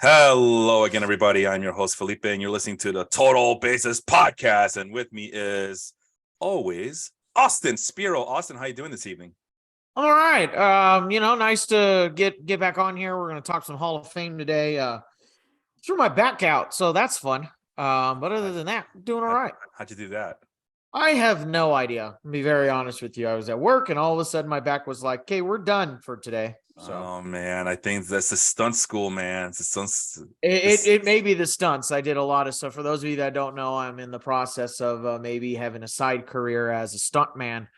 Hello again, everybody. I'm your host, Felipe, and you're listening to the Total Basis Podcast. And with me is always Austin Spiro. Austin, how you doing this evening? All right. Nice to get back on here. We're going to talk some Hall of Fame today. Threw my back out, so that's fun. But other than that, doing all right. How'd you do that? I have no idea. To be very honest with you, I was at work, and all of a sudden, my back was like, "Okay, we're done for today." So, oh man, I think that's the stunt school, man. it may be the stunts. I did a lot of stuff. For those of you that don't know, I'm in the process of maybe having a side career as a stunt man,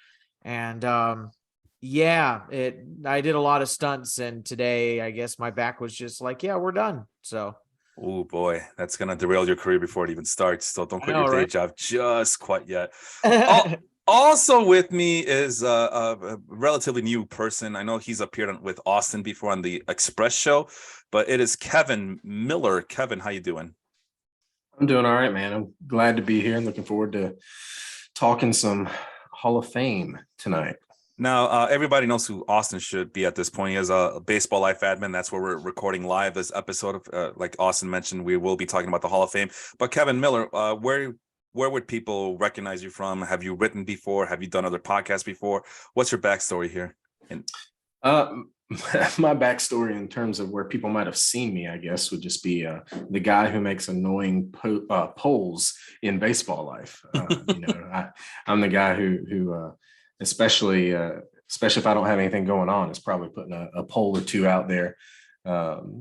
and I did a lot of stunts, and today I guess my back was just like, yeah, we're done. So, oh boy, that's gonna derail your career before it even starts. So don't quit your day job just quite yet. Also with me is a relatively new person. I know he's appeared with Austin before on the Express show, but it is Kevin Miller. Kevin, how you doing? I'm doing all right, man. I'm glad to be here and looking forward to talking some Hall of Fame tonight. Now, everybody knows who Austin should be at this point. He is a Baseball Life admin. That's where we're recording live this episode of, like Austin mentioned, we will be talking about the Hall of Fame. But Kevin Miller, where would people recognize you from? Have you written before? Have you done other podcasts before? What's your backstory here? My backstory in terms of where people might have seen me, I guess, would just be the guy who makes annoying polls in Baseball Life. I'm the guy who especially if I don't have anything going on, is probably putting a poll or two out there.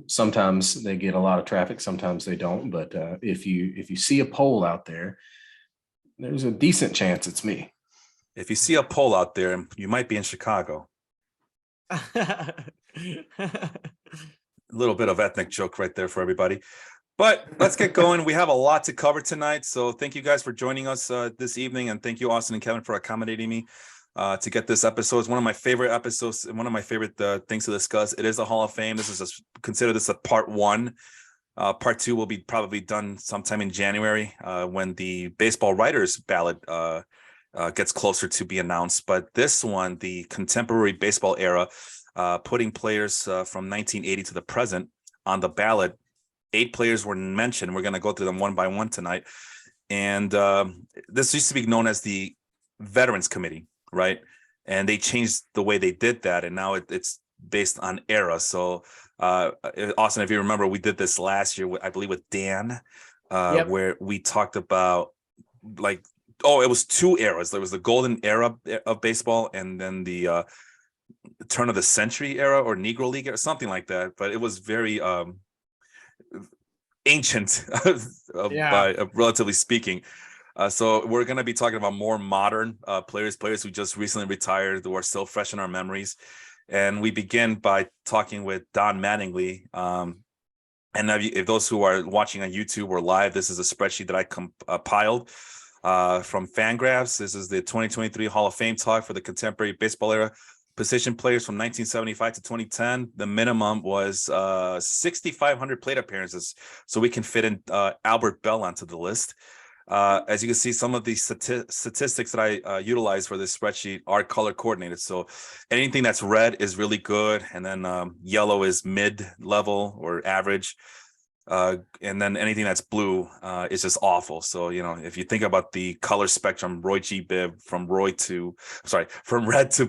Sometimes they get a lot of traffic, sometimes they don't. But if you see a poll out there, there's a decent chance it's me. If you see a poll out there, you might be in Chicago. A little bit of ethnic joke right there for everybody. But let's get going. We have a lot to cover tonight. So thank you guys for joining us this evening. And thank you, Austin and Kevin, for accommodating me to get this episode. It's one of my favorite episodes and one of my favorite things to discuss. It is the Hall of Fame. Consider this a part one. Part two will be probably done sometime in January when the baseball writers ballot gets closer to be announced. But this one, the contemporary baseball era, putting players from 1980 to the present on the ballot. 8 players were mentioned. We're going to go through them one by one tonight. And this used to be known as the Veterans Committee, right? And they changed the way they did that. And now it's based on era. So Austin, if you remember, we did this last year, I believe with Dan, where we talked about it was 2 eras. There was the golden era of baseball and then the turn of the century era or Negro League or something like that. But it was very ancient, relatively speaking. So we're going to be talking about more modern players who just recently retired, who are still fresh in our memories. And we begin by talking with Don Mattingly. And if those who are watching on YouTube or live, this is a spreadsheet that I compiled from Fangraphs. This is the 2023 Hall of Fame talk for the contemporary baseball era. Position players from 1975 to 2010. The minimum was 6,500 plate appearances. So we can fit in Albert Belle onto the list. As you can see, some of the statistics that I utilize for this spreadsheet are color coordinated. So anything that's red is really good. And then yellow is mid-level or average. And then anything that's blue is just awful. So, if you think about the color spectrum, Roy G. Bibb, from red to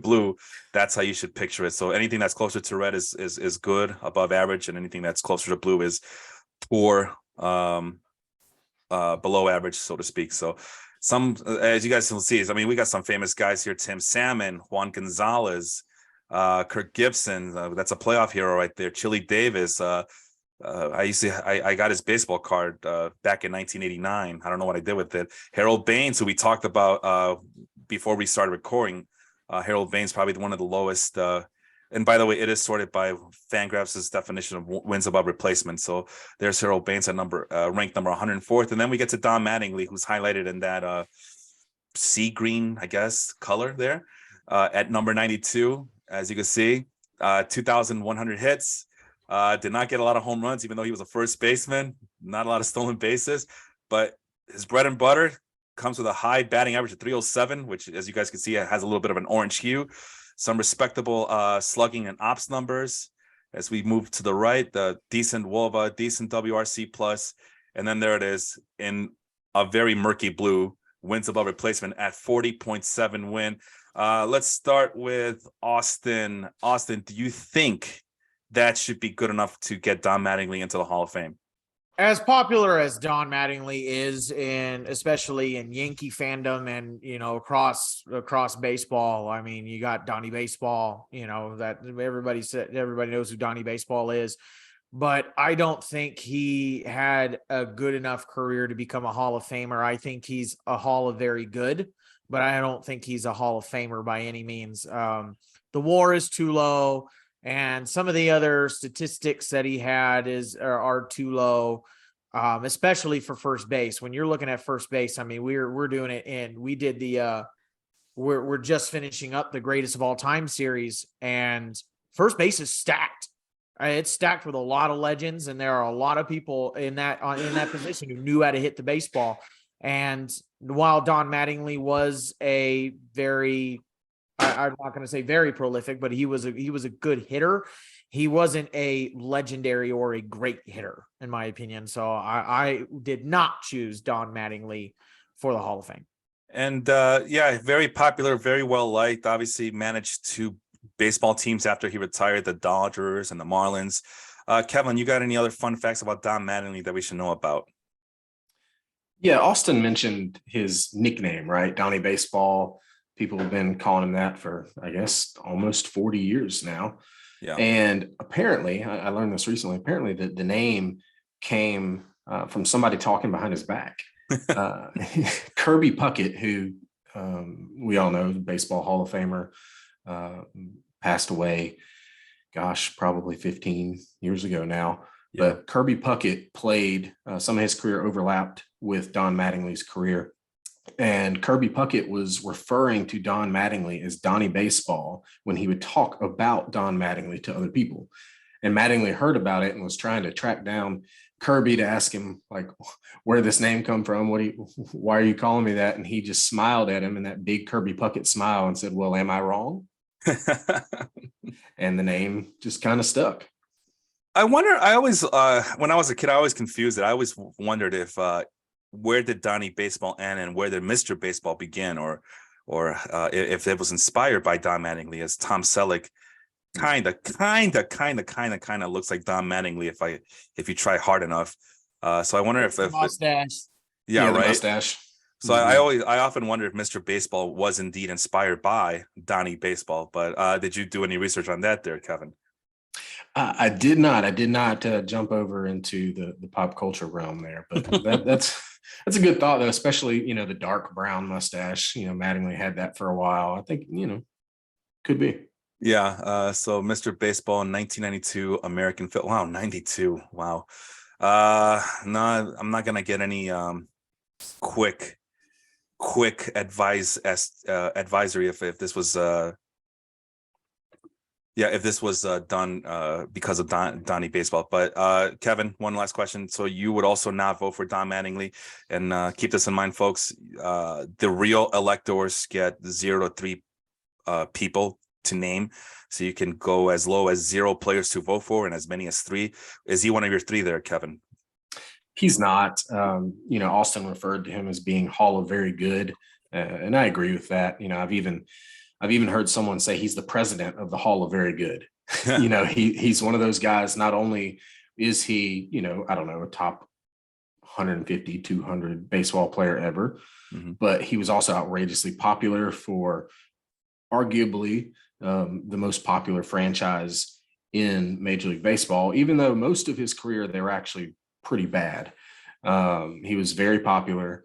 blue, that's how you should picture it. So anything that's closer to red is good, above average, and anything that's closer to blue is poor, below average, so to speak. So as you guys can see, we got some famous guys here: Tim Salmon, Juan Gonzalez, Kirk Gibson. That's a playoff hero right there. Chili Davis. I got his baseball card back in 1989. I don't know what I did with it. Harold Baines, who we talked about before we started recording. Harold Baines, probably one of the lowest. And by the way, it is sorted by Fangraphs' definition of wins above replacement. So there's Harold Baines at ranked number 104th. And then we get to Don Mattingly, who's highlighted in that sea green, I guess, color there at number 92. As you can see, 2,100 hits. Did not get a lot of home runs, even though he was a first baseman. Not a lot of stolen bases. But his bread and butter comes with a high batting average of 307, which, as you guys can see, has a little bit of an orange hue. Some respectable slugging and ops numbers. As we move to the right, the decent WOBA, decent WRC plus, and then there it is in a very murky blue, wins above replacement at 40.7 win. Let's start with Austin. Austin, do you think that should be good enough to get Don Mattingly into the Hall of Fame? As popular as Don Mattingly is, especially in Yankee fandom and across baseball, I mean, you got Donnie Baseball, that everybody knows who Donnie Baseball is, but I don't think he had a good enough career to become a Hall of Famer. I think he's a Hall of Very Good, but I don't think he's a Hall of Famer by any means. The WAR is too low, and some of the other statistics that he had are too low, especially for first base. When you're looking at first base, I mean, we're doing it, and we did we're just finishing up the greatest of all time series, and first base is stacked. It's stacked with a lot of legends, and there are a lot of people in that position who knew how to hit the baseball. And while Don Mattingly was a very, I'm not going to say very prolific, but he was a good hitter. He wasn't a legendary or a great hitter, in my opinion. So I did not choose Don Mattingly for the Hall of Fame. And very popular, very well liked. Obviously, managed two baseball teams after he retired, the Dodgers and the Marlins. Kevin, you got any other fun facts about Don Mattingly that we should know about? Yeah, Austin mentioned his nickname, right? Donnie Baseball. People have been calling him that for, I guess, almost 40 years now. Yeah. And apparently, I learned this recently, apparently the name came from somebody talking behind his back. Kirby Puckett, who we all know, baseball Hall of Famer, passed away, probably 15 years ago now. Yeah. But Kirby Puckett played, some of his career overlapped with Don Mattingly's career. And Kirby Puckett was referring to Don Mattingly as Donnie Baseball when he would talk about Don Mattingly to other people. And Mattingly heard about it and was trying to track down Kirby to ask him, like, where this name come from? Why are you calling me that? And he just smiled at him in that big Kirby Puckett smile and said, well, am I wrong? And the name just kind of stuck. I wonder, when I was a kid, I always confused it. I always wondered if, where did Donnie Baseball end and where did Mr. Baseball begin, or if it was inspired by Don Mattingly, as Tom Selleck kind of looks like Don Mattingly if you try hard enough. So I wonder if mustache. Yeah, right. Mustache. So I often wonder if Mr. Baseball was indeed inspired by Donnie Baseball. But did you do any research on that there, Kevin? I did not jump over into the pop culture realm there, but that's a good thought though, especially, the dark brown mustache. Mattingly had that for a while. I think, could be. Yeah. So Mr. Baseball in 1992 American film. Wow, 92. Wow. No, I'm not gonna get any quick advisory if this was if this was done because of Donnie Baseball. But Kevin, one last question. So you would also not vote for Don Mattingly, and keep this in mind, folks. The real electors get 0 to 3 people to name, so you can go as low as 0 players to vote for and as many as 3. Is he one of your 3 there, Kevin? He's not. Austin referred to him as being Hall of Very Good, and I agree with that. I've even heard someone say he's the president of the Hall of Very Good. He's one of those guys. Not only is he, I don't know, a top 150, 200 baseball player ever, but he was also outrageously popular for arguably the most popular franchise in Major League Baseball, even though most of his career, they were actually pretty bad. He was very popular.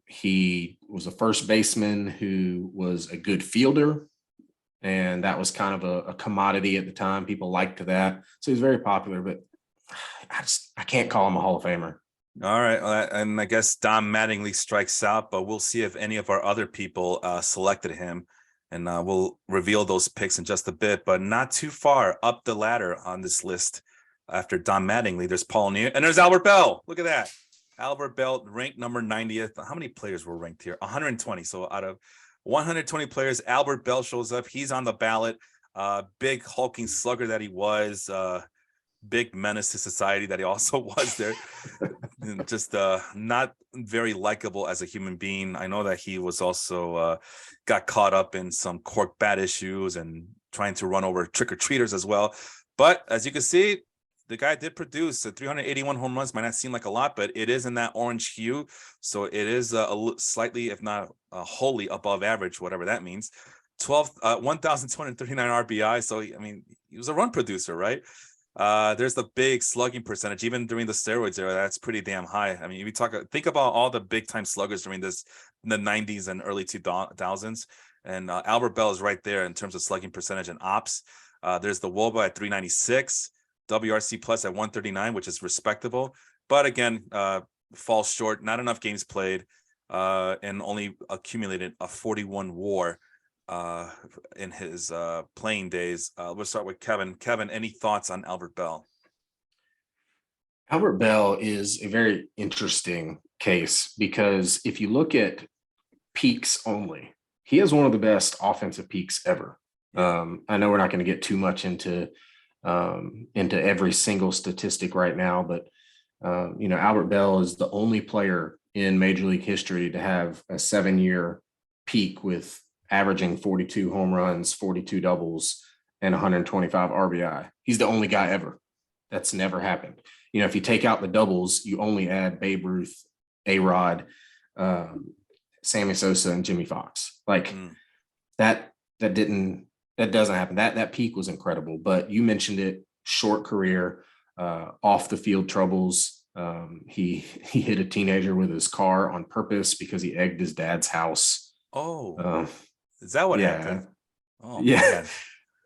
He was a first baseman who was a good fielder, and that was kind of a commodity at the time. People liked that. So he's very popular, but I can't call him a Hall of Famer. All right. And I guess Don Mattingly strikes out, but we'll see if any of our other people selected him, and we'll reveal those picks in just a bit, but not too far up the ladder on this list. After Don Mattingly, there's Paul Neal, and there's Albert Belle. Look at that. Albert Belle ranked number 90th. How many players were ranked here? 120. So out of 120 players, Albert Belle shows up. He's on the ballot. Big hulking slugger that he was, big menace to society that he also was there. And just not very likable as a human being. I know that he was also got caught up in some cork bat issues and trying to run over trick-or-treaters as well. But as you can see, the guy did produce 381 home runs. Might not seem like a lot, but it is in that orange hue. So it is slightly, if not wholly above average, whatever that means. 1,239 RBI. So, I mean, he was a run producer, right? There's the big slugging percentage, even during the steroids era. That's pretty damn high. I mean, if you think about all the big time sluggers during in the 90s and early 2000s, and Albert Belle is right there in terms of slugging percentage and ops. There's the WOBA at 396. WRC plus at 139, which is respectable, but again, falls short. Not enough games played, and only accumulated a 41 WAR in his playing days. We'll start with Kevin. Kevin, any thoughts on Albert Belle? Albert Belle is a very interesting case because if you look at peaks only, he has one of the best offensive peaks ever. I know we're not going to get too much into every single statistic right now, but Albert Belle is the only player in Major League history to have a 7-year peak with averaging 42 home runs, 42 doubles, and 125 RBI. He's the only guy ever. That's never happened. If you take out the doubles, you only add Babe Ruth, A-Rod, Sammy Sosa, and Jimmy Fox. That doesn't happen. That peak was incredible, but you mentioned it, short career, off the field troubles. He hit a teenager with his car on purpose because he egged his dad's house. Oh, is that what happened? Oh, yeah. Man.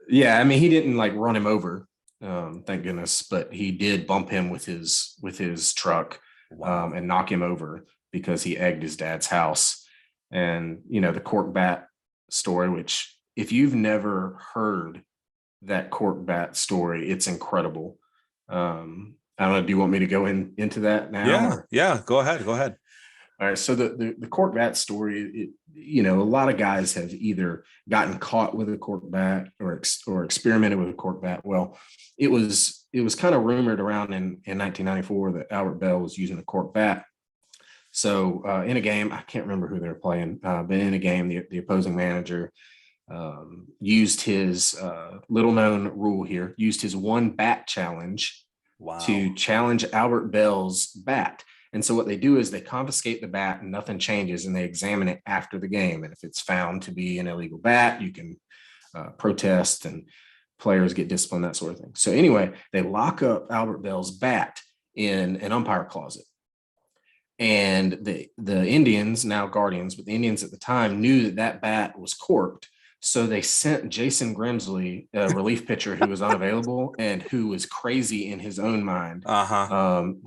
Yeah. I mean, he didn't run him over, thank goodness, but he did bump him with his truck. Wow. And knock him over because he egged his dad's house. And, the cork bat story, which if you've never heard that cork bat story, it's incredible. I don't know. Do you want me to go into that now? Yeah. Go ahead. All right. So the cork bat story, a lot of guys have either gotten caught with a cork bat or experimented with a cork bat. Well, it was kind of rumored around in 1994 that Albert Belle was using a cork bat. So in a game, I can't remember who they were playing, but in a game, the opposing manager used his little known rule here, used his one bat challenge to challenge Albert Belle's bat. And so what they do is they confiscate the bat and nothing changes, and they examine it after the game. And if it's found to be an illegal bat, you can protest and players get disciplined, that sort of thing. So anyway, they lock up Albert Belle's bat in an umpire closet. And the Indians, now Guardians, but the Indians at the time knew that bat was corked. So they sent Jason Grimsley, a relief pitcher who was unavailable and who was crazy in his own mind.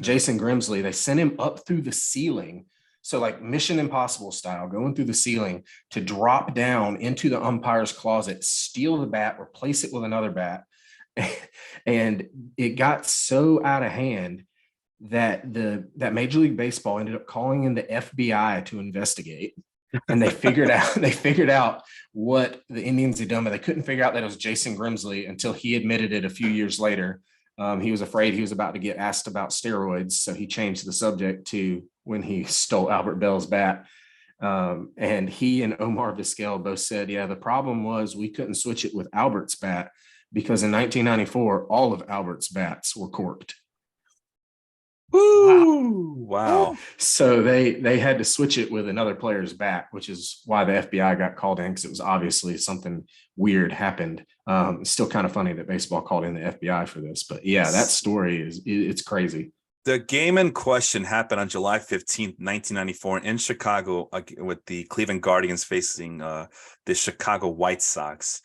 Jason Grimsley, they sent him up through the ceiling. So Mission Impossible style, going through the ceiling to drop down into the umpire's closet, steal the bat, replace it with another bat. And it got so out of hand that Major League Baseball ended up calling in the FBI to investigate. And they figured out what the Indians had done, but they couldn't figure out that it was Jason Grimsley until he admitted it a few years later. He was afraid he was about to get asked about steroids, so he changed the subject to when he stole Albert Belle's bat. And he and Omar Vizquel both said, yeah, the problem was we couldn't switch it with Albert's bat because in 1994, all of Albert's bats were corked. Wow. So they had to switch it with another player's bat, which is why the FBI got called in, because it was obviously something weird happened. It's still kind of funny that baseball called in the FBI for this, but yeah, that story it's crazy. The game in question happened on July 15th, 1994 in Chicago with the Cleveland Guardians facing the Chicago White Sox.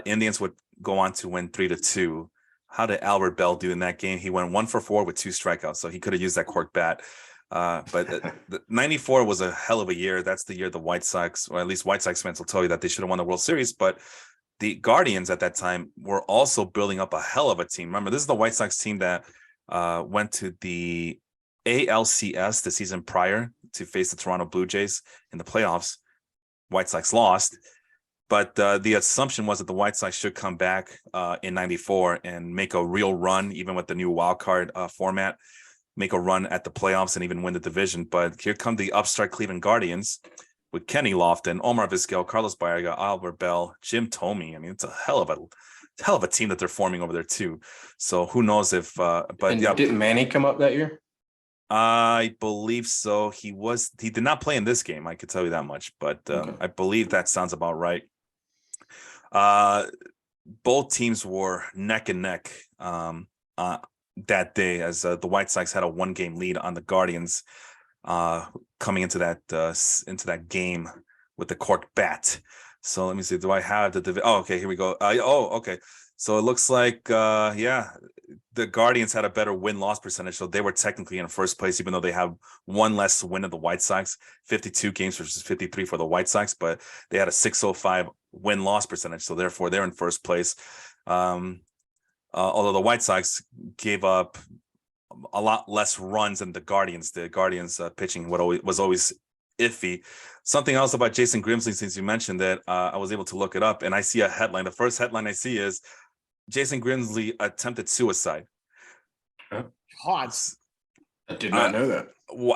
Indians would go on to win 3-2. How did Albert Belle do in that game? He went 1 for 4 with 2 strikeouts, so he could have used that cork bat. But the 94 was a hell of a year. That's the year the White Sox, or at least White Sox fans will tell you that they should have won the World Series. But the Guardians at that time were also building up a hell of a team. Remember, this is the White Sox team that went to the ALCS the season prior to face the Toronto Blue Jays in the playoffs. White Sox lost. But the assumption was that the White Sox should come back in '94 and make a real run, even with the new wild card format, make a run at the playoffs and even win the division. But here come the upstart Cleveland Guardians with Kenny Lofton, Omar Vizquel, Carlos Baerga, Albert Belle, Jim Thome. I mean, it's a hell of a team that they're forming over there too. So who knows if And didn't Manny come up that year? I believe so. He did not play in this game, I could tell you that much, but Okay. I believe that sounds about right. Both teams were neck and neck that day, as the White Sox had a 1-game lead on the Guardians coming into that game with the cork bat. So let me see. Do I have the oh, okay, here we go. Okay. So it looks like the Guardians had a better win-loss percentage, so they were technically in first place, even though they have one less win of the White Sox, 52 games versus 53 for the White Sox, but they had a 605 win-loss percentage, so therefore they're in first place. Although the White Sox gave up a lot less runs than the Guardians. The Guardians pitching was always iffy. Something else about Jason Grimsley, since you mentioned that, I was able to look it up, and I see a headline. The first headline I see is Jason Grimsley attempted suicide. God. I did not know that.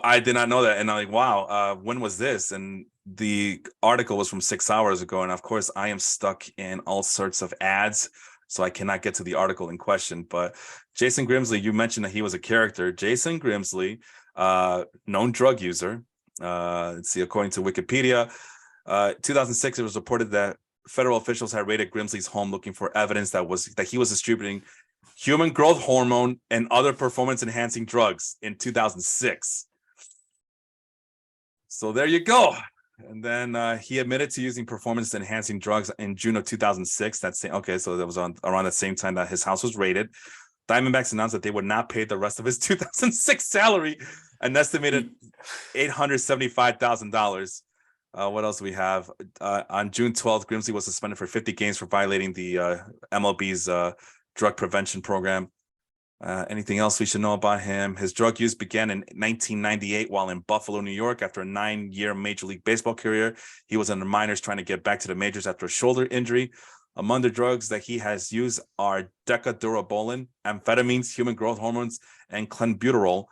I did not know that, and I'm like, wow, when was this? And the article was from 6 hours ago, and of course, I am stuck in all sorts of ads, so I cannot get to the article in question. But Jason Grimsley, you mentioned that he was a character. Jason Grimsley, known drug user. Let's see, according to Wikipedia, 2006, it was reported that federal officials had raided Grimsley's home looking for evidence that he was distributing human growth hormone and other performance-enhancing drugs in 2006. So there you go. And then he admitted to using performance-enhancing drugs in June of 2006. So that was around the same time that his house was raided. Diamondbacks announced that they would not pay the rest of his 2006 salary, an estimated $875,000. What else do we have? On June 12th, Grimsley was suspended for 50 games for violating the MLB's drug prevention program. Anything else we should know about him? His drug use began in 1998 while in Buffalo, New York. After a 9-year Major League Baseball career, he was in the minors trying to get back to the majors after a shoulder injury. Among the drugs that he has used are decadurabolin, amphetamines, human growth hormones, and clenbuterol.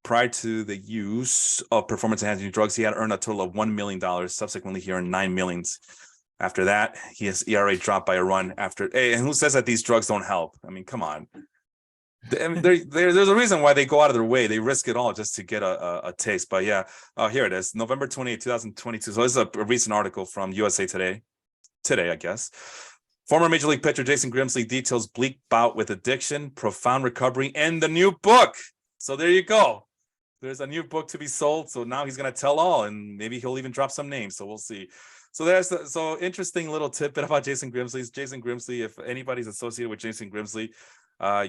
Prior to the use of performance-enhancing drugs, he had earned a total of $1 million. Subsequently, he earned $9 million. After that, his ERA dropped by a run. And who says that these drugs don't help? I mean, come on. There's a reason why they go out of their way. They risk it all just to get a taste. But yeah, here it is, November 28, 2022. So this is a recent article from USA Today, I guess. Former Major League pitcher Jason Grimsley details bleak bout with addiction, profound recovery, and the new book. So there you go. There's a new book to be sold. So now he's going to tell all, and maybe he'll even drop some names. So we'll see. So interesting little tidbit about Jason Grimsley. Jason Grimsley, if anybody's associated with Jason Grimsley,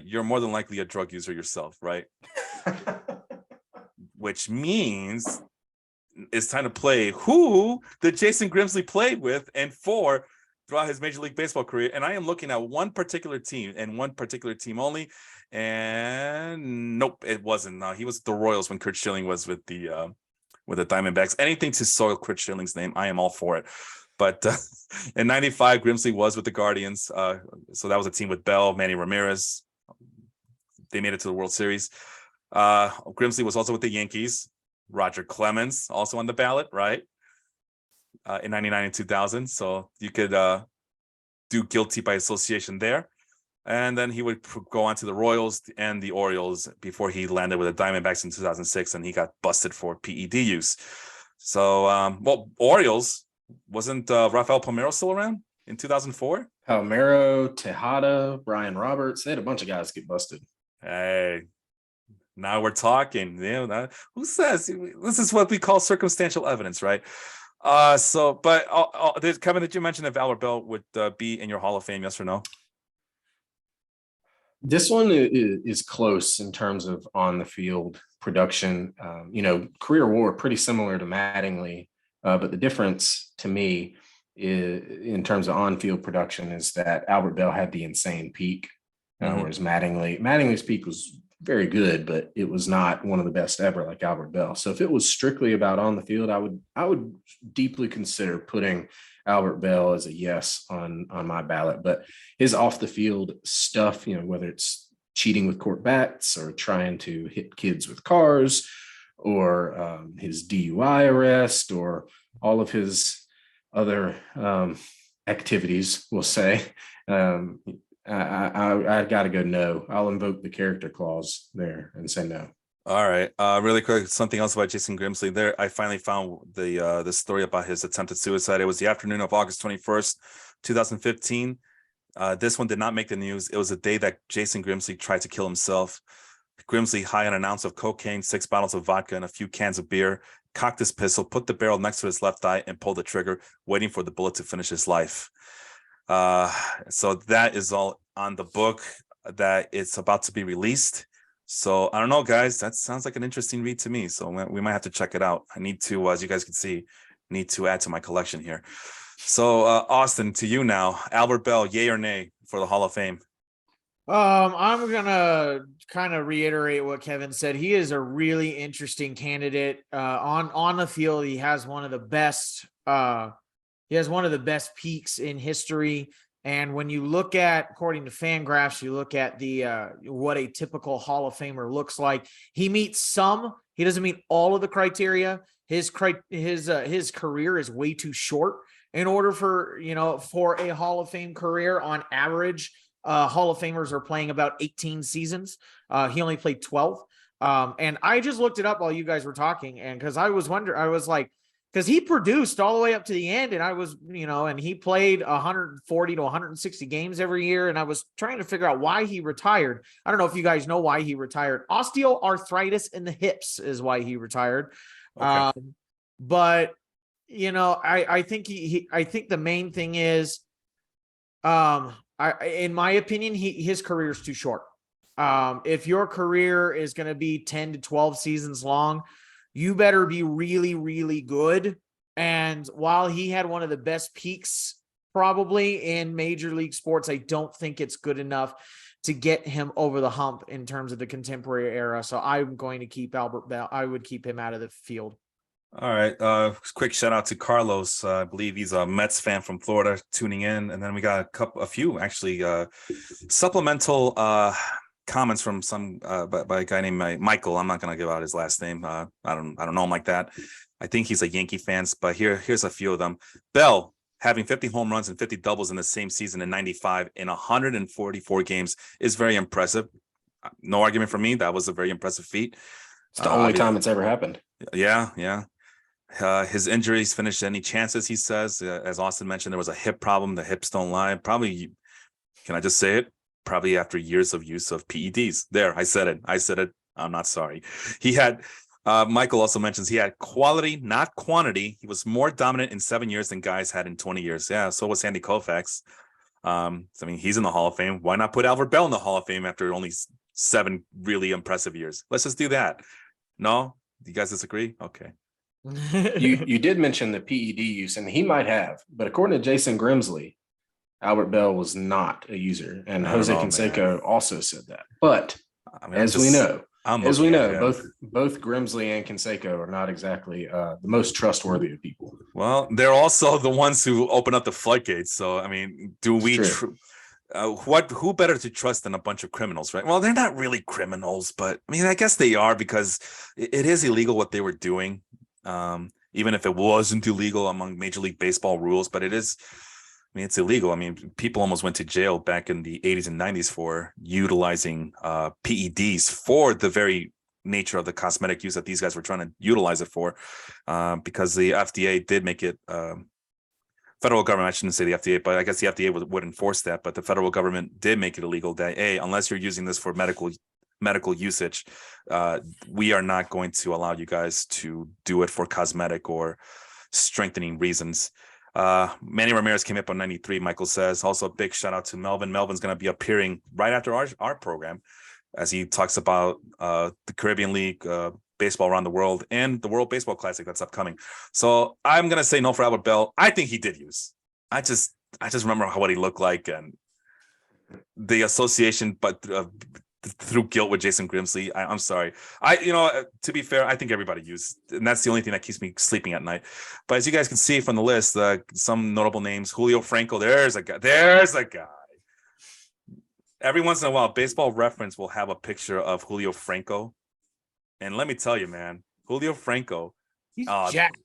you're more than likely a drug user yourself, right? Which means it's time to play who did Jason Grimsley play with and for throughout his Major League Baseball career. And I am looking at one particular team and one particular team only. And nope, it wasn't. He was the Royals when Curt Schilling was with the Diamondbacks. Anything to soil Curt Schilling's name, I am all for it. But in 95, Grimsley was with the Guardians. So that was a team with Belle, Manny Ramirez. They made it to the World Series. Grimsley was also with the Yankees. Roger Clemens, also on the ballot, right? In 99 and 2000. So you could do guilty by association there. And then he would go on to the Royals and the Orioles before he landed with the Diamondbacks in 2006, and he got busted for PED use. So, Orioles, wasn't Rafael Palmeiro still around in 2004? Palmeiro, Tejada, Brian Roberts, they had a bunch of guys get busted. Hey, now we're talking. Who says this is what we call circumstantial evidence, right? Kevin, did you mention if Albert Belle would be in your Hall of Fame, yes or no? This one is close in terms of on the field production. Career WAR pretty similar to Mattingly, but the difference to me is, in terms of on-field production, is that Albert Belle had the insane peak, whereas Mattingly's peak was very good, but it was not one of the best ever like Albert Belle. So if it was strictly about on the field, I would deeply consider putting Albert Belle is a yes on my ballot, but his off the field stuff, whether it's cheating with court bats or trying to hit kids with cars or his DUI arrest or all of his other activities, we'll say, I got to go no. I'll invoke the character clause there and say no. All right. Really quick, something else about Jason Grimsley there. I finally found the story about his attempted suicide. It was the afternoon of August 21st, 2015. This one did not make the news. It was the day that Jason Grimsley tried to kill himself. Grimsley, high on an ounce of cocaine, 6 bottles of vodka, and a few cans of beer, cocked his pistol, put the barrel next to his left eye, and pulled the trigger, waiting for the bullet to finish his life. So that is all on the book that it's about to be released. So I don't know, guys, that sounds like an interesting read to me. So we might have to check it out. I need to, as you guys can see, add to my collection here. So Austin, to you now, Albert Belle, yay or nay for the Hall of Fame? I'm gonna kind of reiterate what Kevin said. He is a really interesting candidate. On the field, he has one of the best. He has one of the best peaks in history. And when you look at, according to Fangraphs, you look at the what a typical Hall of Famer looks like. He meets some. He doesn't meet all of the criteria. His career is way too short in order for a Hall of Fame career. On average, Hall of Famers are playing about 18 seasons. He only played 12. And I just looked it up while you guys were talking, and because I was like, because he produced all the way up to the end, and I was, and he played 140 to 160 games every year, and I was trying to figure out why he retired. I don't know if you guys know why he retired. Osteoarthritis in the hips is why he retired. Okay. But I think I think the main thing is, in my opinion, his career is too short. If your career is going to be 10 to 12 seasons long, you better be really, really good. And while he had one of the best peaks probably in Major League sports, I don't think it's good enough to get him over the hump in terms of the contemporary era. So I'm going to keep Albert Belle. I would keep him out of the field. All right. Quick shout out to Carlos. I believe he's a Mets fan from Florida tuning in. And then we got a few actually supplemental comments from some by a guy named Michael. I'm not going to give out his last name. I don't know him like that. I think he's a Yankee fan, but here's a few of them. Belle having 50 home runs and 50 doubles in the same season in 95 in 144 games is very impressive. No argument for me. That was a very impressive feat. It's the only time it's ever happened. Yeah. His injuries finished any chances, he says. As Austin mentioned, there was a hip problem. The hips don't lie. Probably, can I just say it? Probably after years of use of PEDs. There, I said it. I'm not sorry. He had, Michael also mentions he had quality, not quantity. He was more dominant in 7 years than guys had in 20 years. Yeah, so was Sandy Koufax. He's in the Hall of Fame. Why not put Albert Belle in the Hall of Fame after only 7 really impressive years? Let's just do that. No? Do you guys disagree? Okay. You did mention the PED use, and he might have, but according to Jason Grimsley, Albert Belle was not a user, and Jose Canseco also said that. But as we know, both Grimsley and Canseco are not exactly the most trustworthy of people. Well, they're also the ones who open up the floodgates. So, do we? Who better to trust than a bunch of criminals, right? Well, they're not really criminals, but I guess they are, because it is illegal what they were doing. Even if it wasn't illegal among Major League Baseball rules, but it is. It's illegal. People almost went to jail back in the 80s and 90s for utilizing PEDs for the very nature of the cosmetic use that these guys were trying to utilize it for, because the FDA did make it, federal government, I shouldn't say the FDA, but I guess the FDA would enforce that, but the federal government did make it illegal that, unless you're using this for medical usage, we are not going to allow you guys to do it for cosmetic or strengthening reasons. Manny Ramirez came up on 93, Michael says. Also, a big shout out to Melvin. Melvin's going to be appearing right after our program as he talks about the Caribbean League, baseball around the world, and the World Baseball Classic that's upcoming. So I'm going to say no for Albert Belle. I think he did use. I just remember what he looked like and the association, but through guilt with Jason Grimsley. I'm sorry. To be fair, I think everybody used, and that's the only thing that keeps me sleeping at night. But as you guys can see from the list, some notable names: Julio Franco. There's a guy. Every once in a while, Baseball Reference will have a picture of Julio Franco, and let me tell you, man, Julio Franco. He's jacked.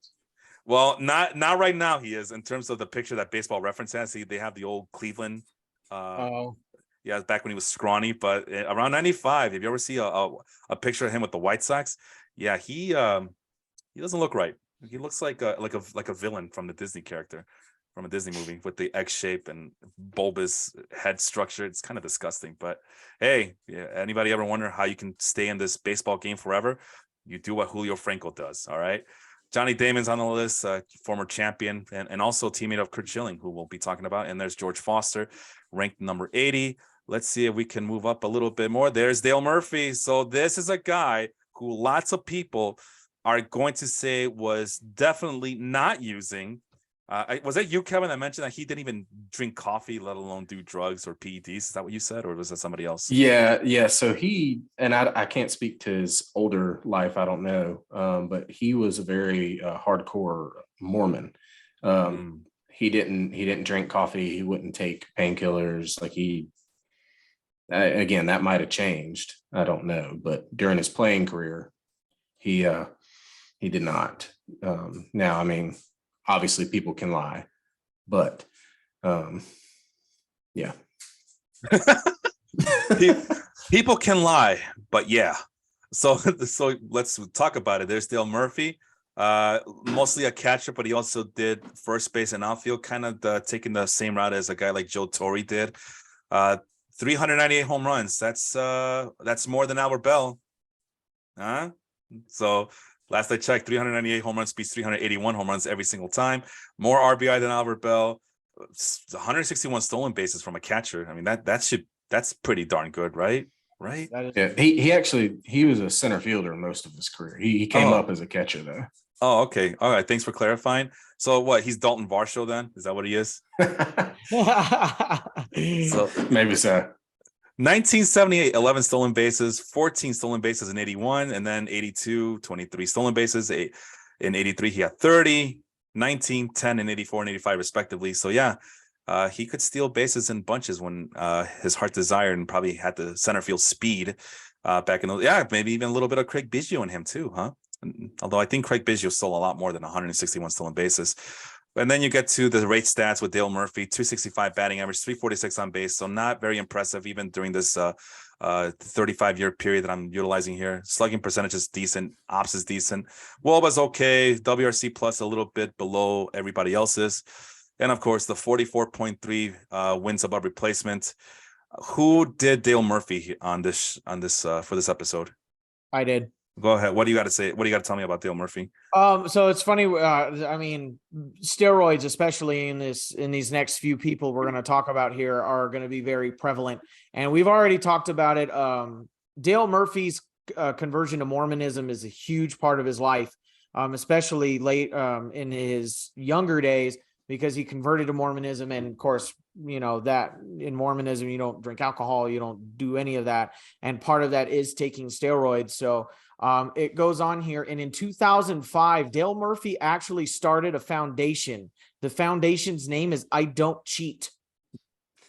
Well, not right now. He is, in terms of the picture that Baseball Reference has. See, they have the old Cleveland. Yeah, back when he was scrawny, but around 95. If you ever see a picture of him with the White Sox, yeah, he doesn't look right. He looks like a villain from the Disney character, from a Disney movie, with the X shape and bulbous head structure. It's kind of disgusting. But hey, yeah, anybody ever wonder how you can stay in this baseball game forever? You do what Julio Franco does. All right. Johnny Damon's on the list, former champion, and also teammate of Curt Schilling, who we'll be talking about. And there's George Foster, ranked number 80. Let's see if we can move up a little bit more. There's Dale Murphy. So this is a guy who lots of people are going to say was definitely not using. Was that you, Kevin, that mentioned that he didn't even drink coffee, let alone do drugs or PEDs? Is that what you said, or was that somebody else? Yeah. So I can't speak to his older life. I don't know. But he was a very hardcore Mormon. He didn't drink coffee. He wouldn't take painkillers. Like again, that might have changed. I don't know. But during his playing career, he did not. Now, I mean, obviously people can lie, but yeah. People can lie, but yeah. So let's talk about it. There's Dale Murphy, mostly a catcher, but he also did first base and outfield, kind of taking the same route as a guy like Joe Torre did. 398 home runs. That's more than Albert Belle. So last I checked, 398 home runs beats 381 home runs every single time. More RBI than Albert Belle. 161 stolen bases from a catcher. I mean, that's pretty darn good, right? Right. Yeah, he was a center fielder most of his career. He came up as a catcher though. Oh, okay. All right. Thanks for clarifying. So what? He's Dalton Varsho then? Is that what he is? So maybe so. 1978, 11 stolen bases, 14 stolen bases in 81, and then 82, 23 stolen bases. In 83, he had 30, 19, 10, and 84 and 85 respectively. So yeah, he could steal bases in bunches when his heart desired, and probably had the center field speed back in those. Yeah, maybe even a little bit of Craig Biggio in him too, huh? Although I think Craig Biggio stole a lot more than 161 stolen bases. And then you get to the rate stats with Dale Murphy: 265 batting average, 346 on base. So not very impressive even during this 35-year period that I'm utilizing here. Slugging percentage is decent. Ops is decent. WOBA is okay. WRC plus a little bit below everybody else's. And of course, the 44.3 wins above replacement. Who did Dale Murphy on this for this episode? I did. Go ahead. What do you got to say? What do you got to tell me about Dale Murphy? So it's funny. I mean, steroids, especially in these next few people we're going to talk about here, are going to be very prevalent, and we've already talked about it. Dale Murphy's conversion to Mormonism is a huge part of his life, especially late in his younger days, because he converted to Mormonism, and of course, you know that in Mormonism you don't drink alcohol, you don't do any of that, and part of that is taking steroids. So it goes on here. And in 2005, Dale Murphy actually started a foundation. The foundation's name is I Don't Cheat.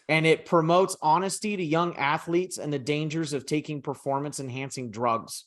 And it promotes honesty to young athletes and the dangers of taking performance enhancing drugs.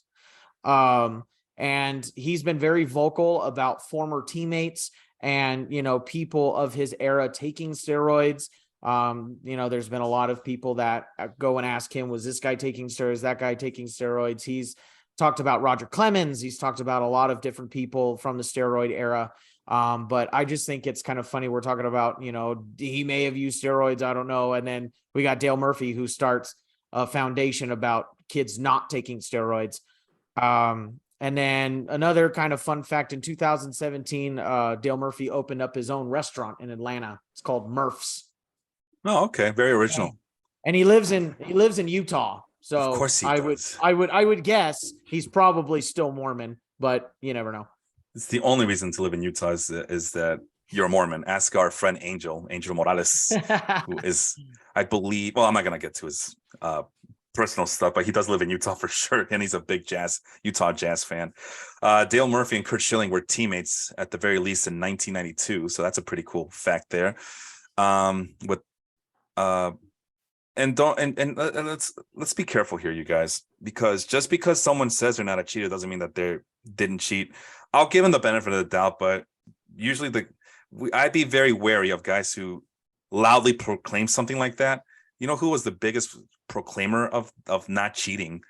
And he's been very vocal about former teammates and, you know, people of his era taking steroids. You know, there's been a lot of people that go and ask him, was this guy taking steroids, that guy taking steroids? He's talked about Roger Clemens. He's talked about a lot of different people from the steroid era. But I just think it's kind of funny. We're talking about, you know, he may have used steroids. I don't know. And then we got Dale Murphy, who starts a foundation about kids not taking steroids. And then another kind of fun fact, in 2017, Dale Murphy opened up his own restaurant in Atlanta. It's called Murph's. Oh, okay. Very original. And he lives in Utah. So of course he does. I would guess he's probably still Mormon, but you never know. It's the only reason to live in Utah is that you're a Mormon. Ask our friend Angel Morales, who is, I believe, well, I'm not going to get to his personal stuff, but he does live in Utah for sure, and he's a big Utah Jazz fan. Dale Murphy and Curt Schilling were teammates at the very least in 1992, so that's a pretty cool fact there. With and let's be careful here, you guys, because just because someone says they're not a cheater doesn't mean that they didn't cheat. I'll give them the benefit of the doubt, but usually I'd be very wary of guys who loudly proclaim something like that. You know who was the biggest proclaimer of not cheating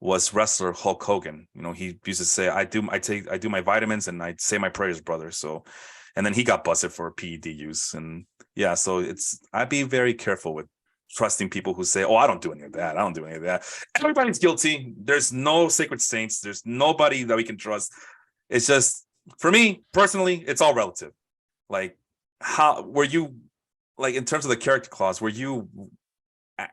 was wrestler Hulk Hogan. You know, he used to say, I do my vitamins and I say my prayers, brother. So, and then he got busted for PED use. And yeah, so I'd be very careful with trusting people who say, oh, I don't do any of that. I don't do any of that. Everybody's guilty. There's no sacred saints. There's nobody that we can trust. It's just, for me personally, it's all relative. Like, how were you, like, in terms of the character clause, were you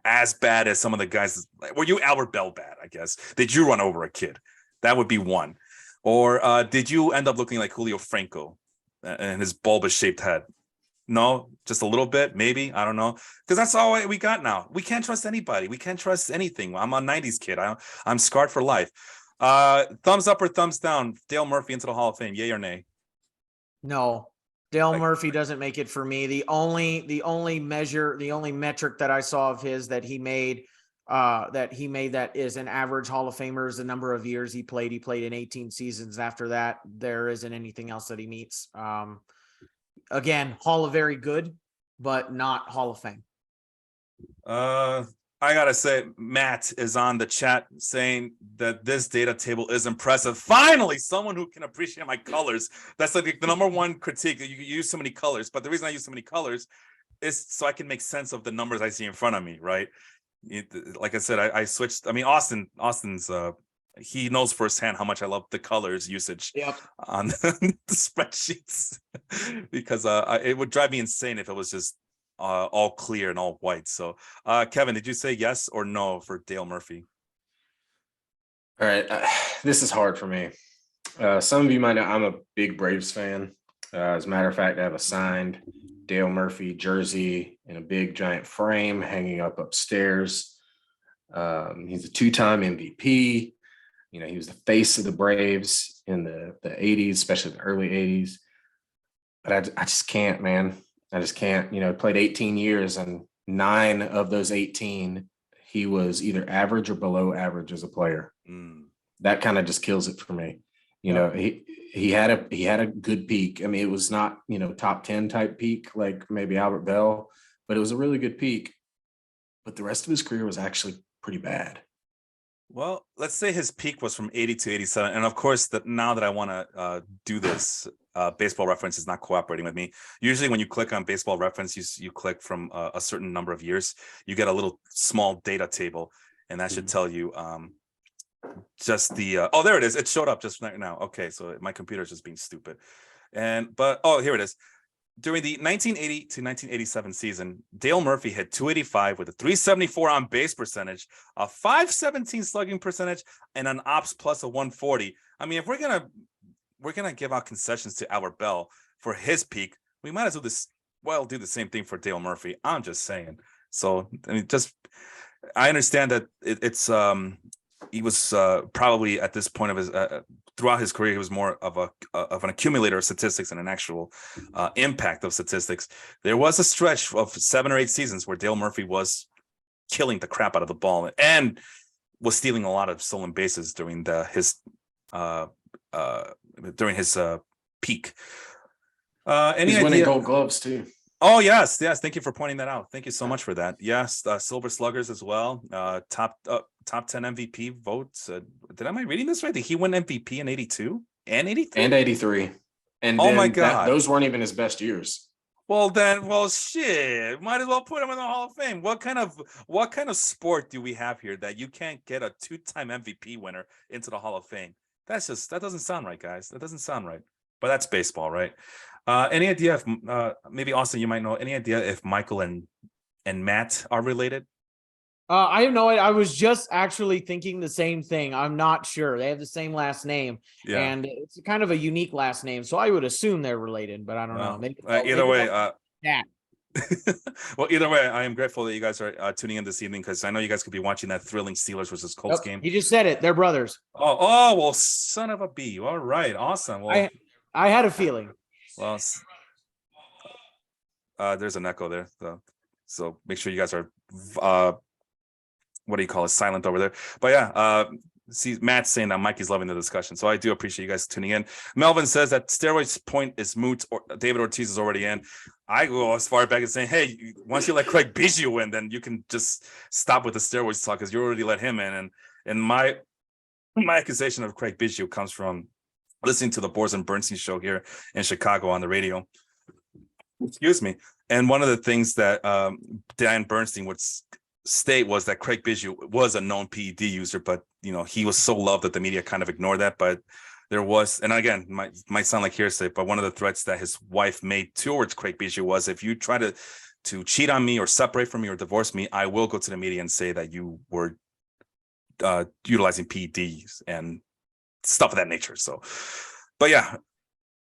as bad as some of the guys? Were you Albert Belle bad, I guess? Did you run over a kid? That would be one. Or did you end up looking like Julio Franco and his bulbous shaped head? No, just a little bit, maybe. I don't know. Because that's all we got now. We can't trust anybody. We can't trust anything. I'm a 90s kid. I'm scarred for life. Thumbs up or thumbs down, Dale Murphy into the Hall of Fame, yay or nay? No. Dale Murphy doesn't make it for me. The only metric that I saw of his that he made that is an average Hall of Famer is the number of years he played. He played in 18 seasons. After that, there isn't anything else that he meets. Again, Hall of Very Good, but not Hall of Fame. I gotta say, Matt is on the chat saying that this data table is impressive. Finally, someone who can appreciate my colors. That's like the number one critique. You use so many colors, but the reason I use so many colors is so I can make sense of the numbers I see in front of me, right? Like I said, I switched. I mean, Austin's he knows firsthand how much I love the colors usage on the spreadsheets because it would drive me insane if it was just all clear and all white. So Kevin, did you say yes or no for Dale Murphy? All right, this is hard for me. Some of you might know I'm a big Braves fan. As a matter of fact, I have a signed Dale Murphy jersey in a big giant frame hanging up upstairs. He's a two-time MVP. You know, he was the face of the Braves in the 80s, especially the early 80s. But I just can't, man. I just can't. You know, played 18 years, and 9 of those 18, he was either average or below average as a player. That kind of just kills it for me. You know, he had a good peak. I mean, it was not, you know, top 10 type peak like maybe Albert Belle, but it was a really good peak. But the rest of his career was actually pretty bad. Well, let's say his peak was from 80 to 87. And of course, now that I want to do this, Baseball Reference is not cooperating with me. Usually when you click on Baseball Reference, you click from a certain number of years, you get a little small data table, and that should tell you just the, oh, there it is. It showed up just right now. Okay, so my computer is just being stupid. Here it is. During the 1980 to 1987 season, Dale Murphy hit 285 with a 374 on base percentage, a 517 slugging percentage, and an ops plus of 140. I mean, if we're gonna give out concessions to Albert Belle for his peak, we might as well do the same thing for Dale Murphy. I'm just saying. So I mean, I understand that he was probably at this point of his throughout his career, he was more of an accumulator of statistics and an actual impact of statistics. There was a stretch of 7 or 8 seasons where Dale Murphy was killing the crap out of the ball and was stealing a lot of stolen bases during his peak. He's winning Gold Gloves too. Oh, yes. Thank you for pointing that out. Thank you so much for that. Yes, Silver Sluggers as well. Top 10 MVP votes. Am I reading this right? Did he win MVP in 82 and 83? And 83. And oh my God, those weren't even his best years. Well, shit. Might as well put him in the Hall of Fame. What kind of sport do we have here that you can't get a 2-time MVP winner into the Hall of Fame? That doesn't sound right, guys. That doesn't sound right. But that's baseball, right? Any idea if maybe Austin, you might know, any idea if Michael and Matt are related? I have no idea. I was just actually thinking the same thing. I'm not sure. They have the same last name, and it's kind of a unique last name, so I would assume they're related, but I don't know. Maybe, either way, Matt. Well, either way, I am grateful that you guys are tuning in this evening because I know you guys could be watching that thrilling Steelers versus Colts game. You just said it. They're brothers. Oh, well, son of a bee. All right, awesome. Well, I had a feeling. Well, there's an echo there, so make sure you guys are what do you call it, silent over there. But yeah, see, Matt's saying that Mikey's loving the discussion, so I do appreciate you guys tuning in. Melvin says that steroids point is moot, or David Ortiz is already in. I go as far back as saying, hey, once you let Craig Biggio in, then you can just stop with the steroids talk because you already let him in. And my accusation of Craig Biggio comes from listening to the Boers and Bernstein show here in Chicago on the radio. Excuse me. And one of the things that Dan Bernstein would state was that Craig Biggio was a known PED user, but he was so loved that the media kind of ignored that. But there was, and again, might sound like hearsay, but one of the threats that his wife made towards Craig Biggio was, if you try to cheat on me or separate from me or divorce me, I will go to the media and say that you were utilizing PEDs and stuff of that nature. So, but yeah,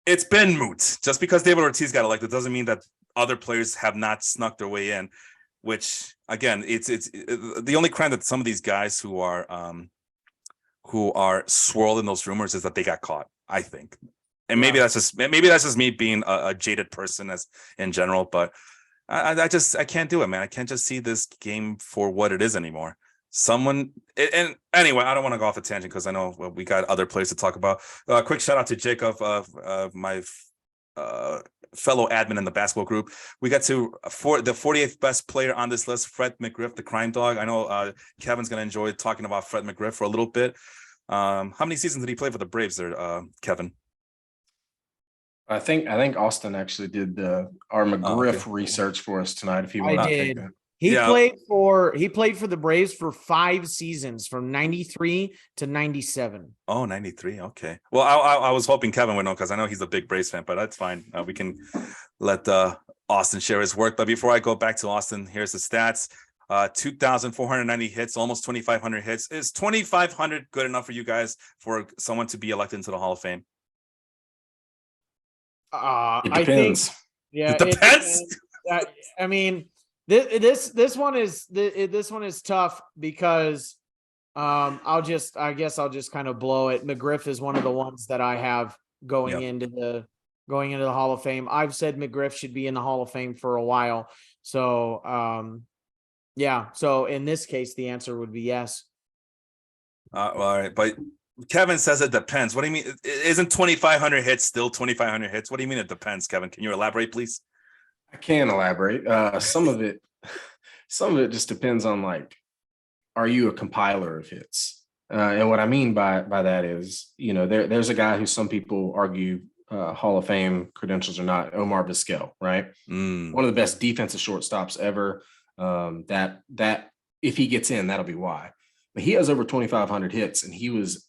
it's been moot. Just because David Ortiz got elected doesn't mean that other players have not snuck their way in, which again, it's the only crime that some of these guys who are swirled in those rumors is that they got caught, I think. And maybe that's just me being a jaded person as in general, but I can't do it, man. I can't just see this game for what it is anymore. And anyway, I don't want to go off a tangent because I know we got other players to talk about. Quick shout out to Jacob, my fellow admin in the basketball group. We got to the 48th best player on this list, Fred McGriff, the crime dog. I know Kevin's gonna enjoy talking about Fred McGriff for a little bit. How many seasons did he play for the Braves there, Kevin? I think Austin actually did our McGriff research for us tonight. If he wanted to take that. He played for the Braves for 5 seasons from 93 to 97. Oh, 93. Okay. Well, I was hoping Kevin would know because I know he's a big Braves fan, but that's fine. We can let Austin share his work. But before I go back to Austin, here's the stats. 2,490 hits, almost 2,500 hits. Is 2,500 good enough for you guys for someone to be elected into the Hall of Fame? It depends. It depends. I mean, this one is tough because I guess I'll just kind of blow it. McGriff is one of the ones that I have going into the Hall of Fame. I've said McGriff should be in the Hall of Fame for a while. So so in this case the answer would be yes. All right, but Kevin says it depends. What do you mean? Isn't 2,500 hits still 2,500 hits? What do you mean it depends, Kevin? Can you elaborate, please? I can elaborate. Some of it just depends on, like, are you a compiler of hits? And what I mean by that is, there's a guy who some people argue Hall of Fame credentials or not, Omar Vizquel, right? One of the best defensive shortstops ever. That if he gets in, that'll be why. But he has over 2,500 hits, and he was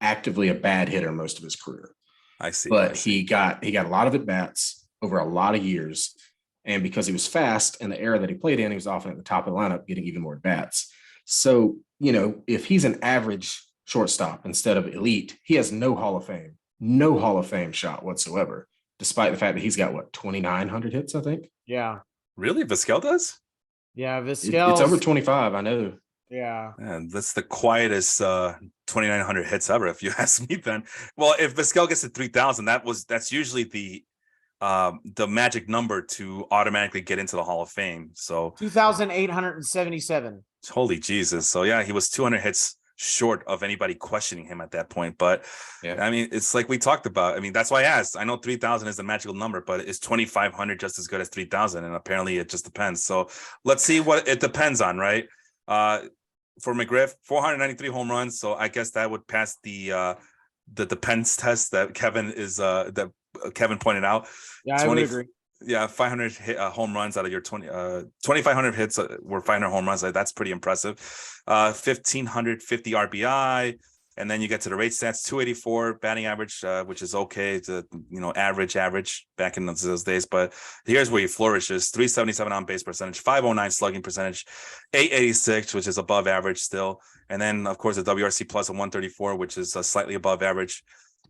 actively a bad hitter most of his career. I see. But he got a lot of at-bats over a lot of years. And because he was fast in the era that he played in, he was often at the top of the lineup getting even more at-bats. So, if he's an average shortstop instead of elite, he has no Hall of Fame shot whatsoever, despite the fact that he's got 2,900 hits, I think. Yeah. Really? Vizquel does? Yeah, Vizquel. It's over 25, I know. Yeah. Man, that's the quietest 2,900 hits ever, if you ask me. Then, well, if Vizquel gets to 3,000, that's usually the magic number to automatically get into the Hall of Fame. So 2,877. Holy Jesus! So yeah, he was 200 hits short of anybody questioning him at that point. But I mean, it's like we talked about. I mean, that's why I asked. I know 3,000 is the magical number, but is 2,500 just as good as 3,000? And apparently, it just depends. So let's see what it depends on, right? For McGriff, 493 home runs. So I guess that would pass the depends test that Kevin pointed out. Yeah, I would agree. Yeah, 500 home runs out of your 2,500 hits were 500 home runs. That's pretty impressive. 1,550 RBI, and then you get to the rate stats: 284 batting average, which is okay to average back in those days. But here's where he flourishes: 377 on base percentage, 509 slugging percentage, 886, which is above average still, and then of course the WRC plus of 134, which is slightly above average,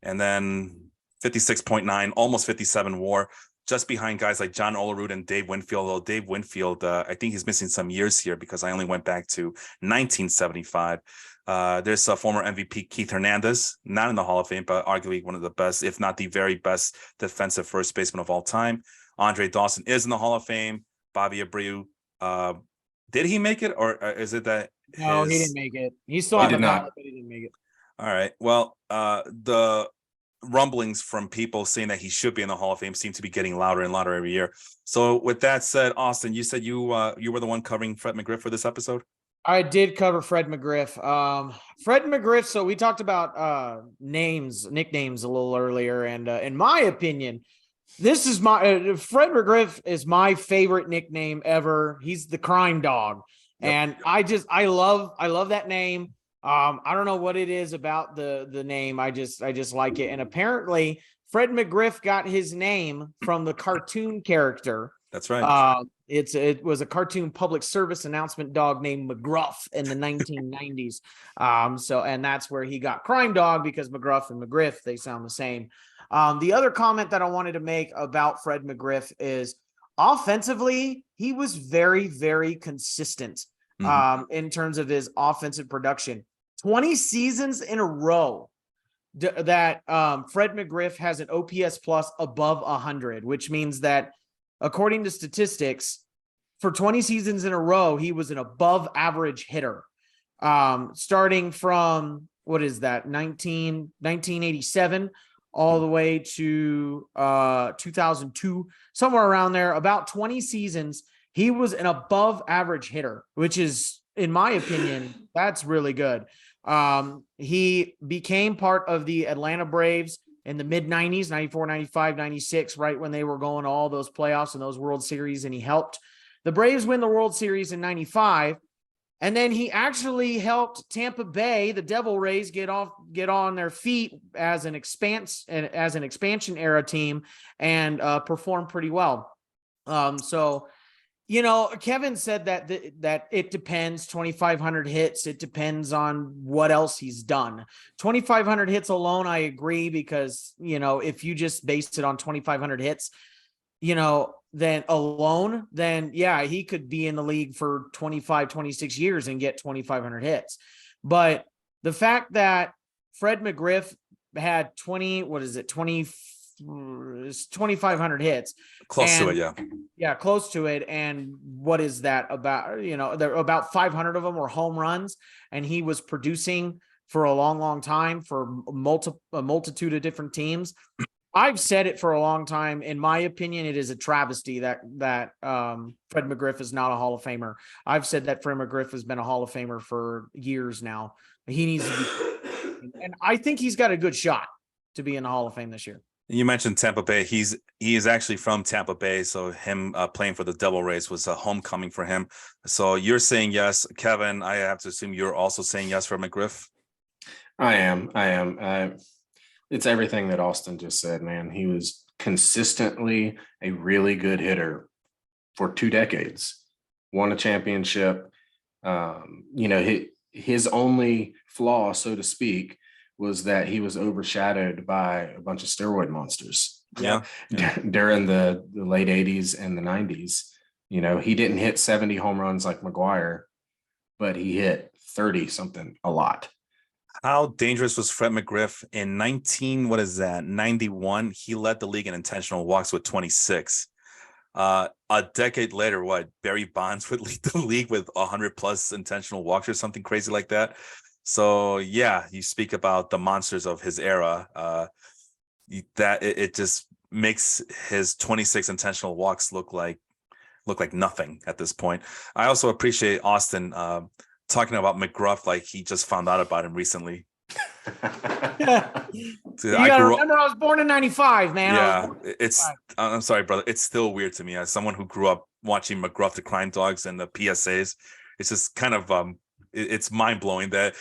and then 56.9, almost 57 WAR. just behind guys like John Olerud and Dave Winfield. Although Dave Winfield, I think he's missing some years here because I only went back to 1975. There's a former MVP Keith Hernandez, not in the Hall of Fame, but arguably one of the best, if not the very best defensive first baseman of all time. Andre Dawson is in the Hall of Fame. Bobby Abreu, did he make it, or is it that? No, he didn't make it. He's still He on the did not. ballot, but he didn't make it. All right. Well, the rumblings from people saying that he should be in the Hall of Fame seem to be getting louder and louder every year. So with that said, Austin, you said you were the one covering Fred McGriff for this episode? I did cover Fred McGriff. Fred McGriff. So we talked about nicknames a little earlier, and in my opinion, this is Fred McGriff is my favorite nickname ever. He's the crime dog, and I love that name. I don't know what it is about the name. I just like it. And apparently Fred McGriff got his name from the cartoon character. That's right. It was a cartoon public service announcement dog named McGruff in the 1990s. And that's where he got crime dog, because McGruff and McGriff, they sound the same. The other comment that I wanted to make about Fred McGriff is offensively, he was very, very consistent in terms of his offensive production. 20 seasons in a row that Fred McGriff has an OPS plus above 100, which means that according to statistics, for 20 seasons in a row, he was an above average hitter. Starting from, 1987 all the way to 2002, somewhere around there, about 20 seasons, he was an above average hitter, which is, in my opinion, that's really good. He became part of the Atlanta Braves in the mid 90s, 94, 95, 96, right when they were going to all those playoffs and those World Series. And he helped the Braves win the World Series in 95. And then he actually helped Tampa Bay, the Devil Rays, get on their feet as an expansion era team and perform pretty well. Kevin said that it depends, 2,500 hits. It depends on what else he's done. 2,500 hits alone, I agree, because, if you just based it on 2,500 hits, then yeah, he could be in the league for 25, 26 years and get 2,500 hits. But the fact that Fred McGriff had 2,500 hits. Close to it, yeah. Yeah, close to it. And what is that about? There about 500 of them were home runs, and he was producing for a long, long time for a multitude of different teams. I've said it for a long time. In my opinion, it is a travesty that Fred McGriff is not a Hall of Famer. I've said that Fred McGriff has been a Hall of Famer for years now. He needs to be, and I think he's got a good shot to be in the Hall of Fame this year. You mentioned Tampa Bay. He is actually from Tampa Bay, so him playing for the Devil Rays was a homecoming for him. So you're saying yes, Kevin. I have to assume you're also saying yes for McGriff. I am. It's everything that Austin just said, man. He was consistently a really good hitter for 2 decades. Won a championship. His only flaw, so to speak, was that he was overshadowed by a bunch of steroid monsters. Yeah. During the late 80s and the 90s. He didn't hit 70 home runs like McGwire, but he hit 30 something a lot. How dangerous was Fred McGriff in 91? He led the league in intentional walks with 26. A decade later, Barry Bonds would lead the league with 100 plus intentional walks or something crazy like that. So yeah, you speak about the monsters of his era. It just makes his 26 intentional walks look like nothing at this point. I also appreciate Austin talking about McGruff like he just found out about him recently. Yeah. You gotta remember, I was born in 95, man. Yeah, I'm sorry, brother. It's still weird to me as someone who grew up watching McGruff, the crime dogs, and the PSAs. It's just kind of it's mind blowing that.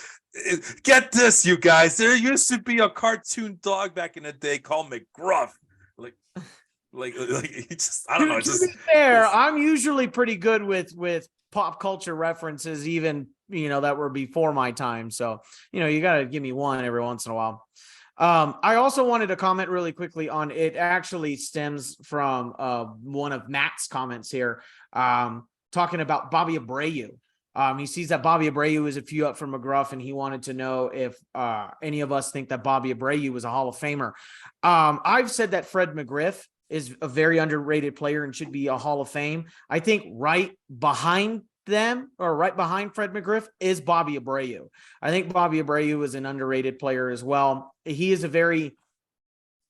Get this, you guys. There used to be a cartoon dog back in the day called McGruff. Like he just, I don't know. To be fair, I'm usually pretty good with pop culture references, even that were before my time. So you gotta give me one every once in a while. I also wanted to comment really quickly on it. Actually stems from one of Matt's comments here, talking about Bobby Abreu. He sees that Bobby Abreu is a few up from McGriff, and he wanted to know if any of us think that Bobby Abreu was a Hall of Famer. I've said that Fred McGriff is a very underrated player and should be a Hall of Fame. I think right behind them, or right behind Fred McGriff, is Bobby Abreu. I think Bobby Abreu is an underrated player as well. He is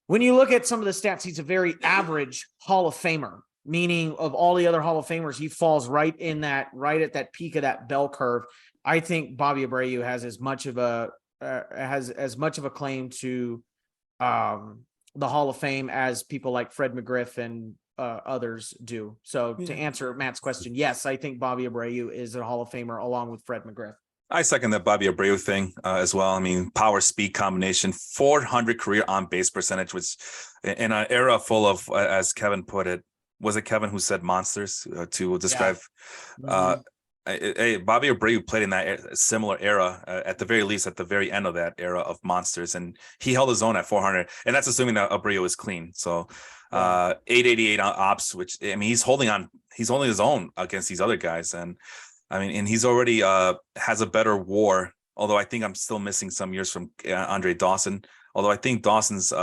when you look at some of the stats, he's a very average Hall of Famer, meaning of all the other Hall of Famers, he falls right at that peak of that bell curve. I think Bobby Abreu has as much of a claim to the Hall of Fame as people like Fred McGriff and others do. So to answer Matt's question, yes, I think Bobby Abreu is a Hall of Famer along with Fred McGriff. I second that Bobby Abreu thing as well. I mean, power speed combination, 400 career on base percentage, which in an era full of, as Kevin put it, was it Kevin who said monsters to describe? Bobby Abreu played in that similar era, at the very least, at the very end of that era of monsters, and he held his own at 400, and that's assuming that Abreu is clean. So 888 ops, which I mean, he's holding his own against these other guys, and I mean, and he's already has a better WAR. Although I think I'm still missing some years from Andre Dawson. Although I think Dawson's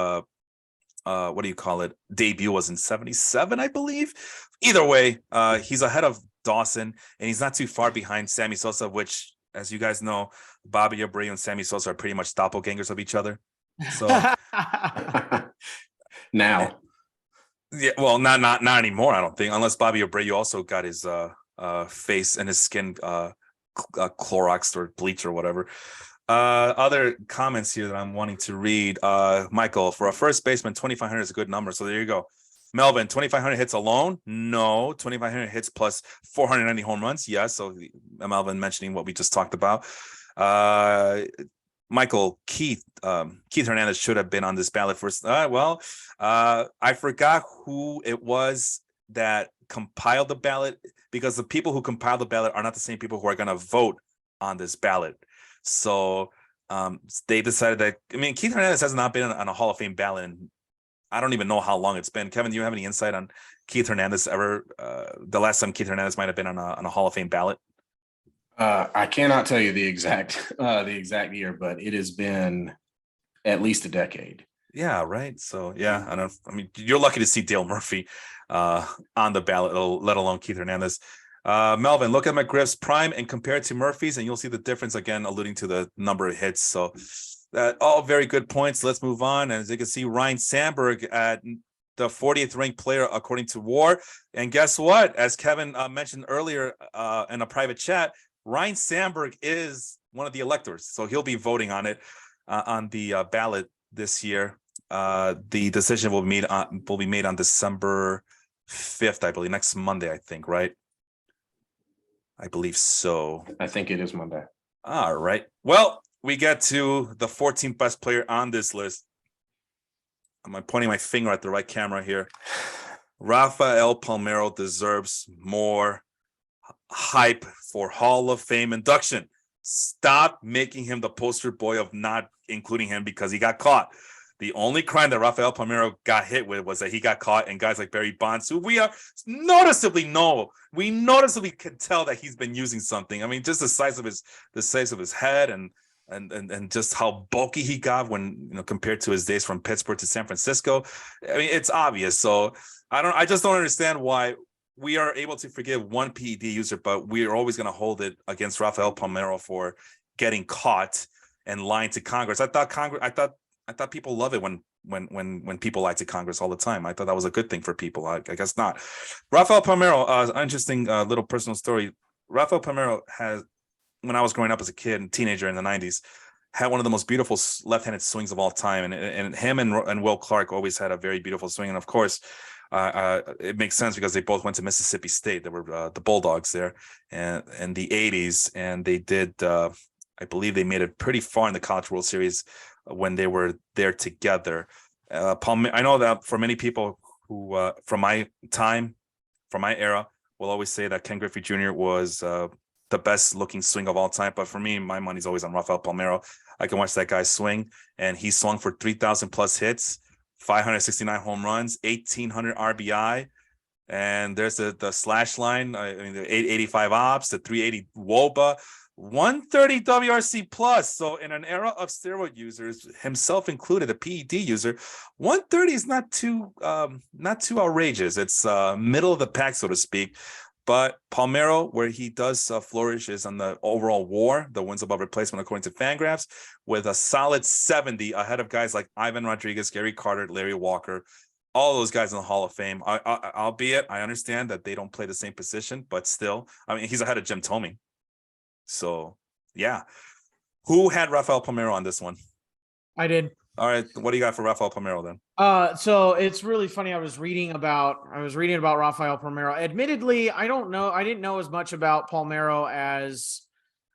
what do you call it, debut was in 77, I believe. Either way, he's ahead of Dawson, and he's not too far behind Sammy Sosa, which, as you guys know, Bobby Abreu and Sammy Sosa are pretty much doppelgangers of each other. So now, yeah, well, not anymore, I don't think, unless Bobby Abreu also got his face and his skin Cloroxed or bleach or whatever. Other comments here that I'm wanting to read. Michael, for a first baseman, 2,500 is a good number. So there you go. Melvin, 2,500 hits alone? No. 2,500 hits plus 490 home runs? Yes. So Melvin mentioning what we just talked about. Michael, Keith Hernandez should have been on this ballot first. I forgot who it was that compiled the ballot, because the people who compiled the ballot are not the same people who are going to vote on this ballot. So they decided that, I mean, Keith Hernandez has not been on a Hall of Fame ballot, and I don't even know how long it's been. Kevin, do you have any insight on Keith Hernandez ever? The last time Keith Hernandez might have been on a Hall of Fame ballot? I cannot tell you the exact year, but it has been at least a decade. Yeah, right. So yeah, I mean, you're lucky to see Dale Murphy on the ballot, let alone Keith Hernandez. Melvin, look at McGriff's prime and compare it to Murphy's, and you'll see the difference again, alluding to the number of hits. So that all very good points. Let's move on. And as you can see, Ryne Sandberg at the 40th ranked player according to WAR. And guess what? As Kevin mentioned earlier in a private chat, Ryne Sandberg is one of the electors, so he'll be voting on it on the ballot this year. The decision will be made on December 5th, I believe, next Monday, I think, right? I believe so. I think it is Monday. All right. Well, we get to the 14th best player on this list. I'm pointing my finger at the right camera here. Rafael Palmeiro deserves more hype for Hall of Fame induction. Stop making him the poster boy of not including him because he got caught. The only crime that Rafael Palmeiro got hit with was that he got caught, and guys like Barry Bonds, who we noticeably can tell that he's been using something. I mean, just the size of his head and just how bulky he got when, compared to his days from Pittsburgh to San Francisco. I mean, it's obvious. So I just don't understand why we are able to forgive one PED user, but we are always going to hold it against Rafael Palmeiro for getting caught and lying to Congress. I thought people love it when people lie to Congress all the time. I thought that was a good thing for people. I guess not. Rafael Palmeiro, interesting little personal story. Rafael Palmeiro has, when I was growing up as a kid and teenager in the 90s, had one of the most beautiful left-handed swings of all time. And him and Will Clark always had a very beautiful swing. And of course, it makes sense because they both went to Mississippi State. There were the Bulldogs there and in the 80s. And they did, I believe they made it pretty far in the College World Series when they were there together. I know that for many people who, from my era, will always say that Ken Griffey Jr. was the best looking swing of all time. But for me, my money's always on Rafael Palmeiro. I can watch that guy swing, and he swung for 3,000 plus hits, 569 home runs, 1,800 RBI. And there's the slash line. I mean, the 885 ops, the 380 WOBA, 130 WRC plus. So in an era of steroid users, himself included, a PED user, 130 is not too outrageous. It's middle of the pack, so to speak. But Palmeiro, where he does flourish, is on the overall WAR, the wins above replacement, according to Fangraphs, with a solid 70 ahead of guys like Ivan Rodriguez, Gary Carter, Larry Walker, all those guys in the Hall of Fame. Albeit, I understand that they don't play the same position, but still, I mean, he's ahead of Jim Thome. So, yeah. Who had Rafael Palmeiro on this one? I did. All right. What do you got for Rafael Palmeiro then? So it's really funny. I was reading about Rafael Palmeiro. Admittedly, I didn't know as much about Palmeiro as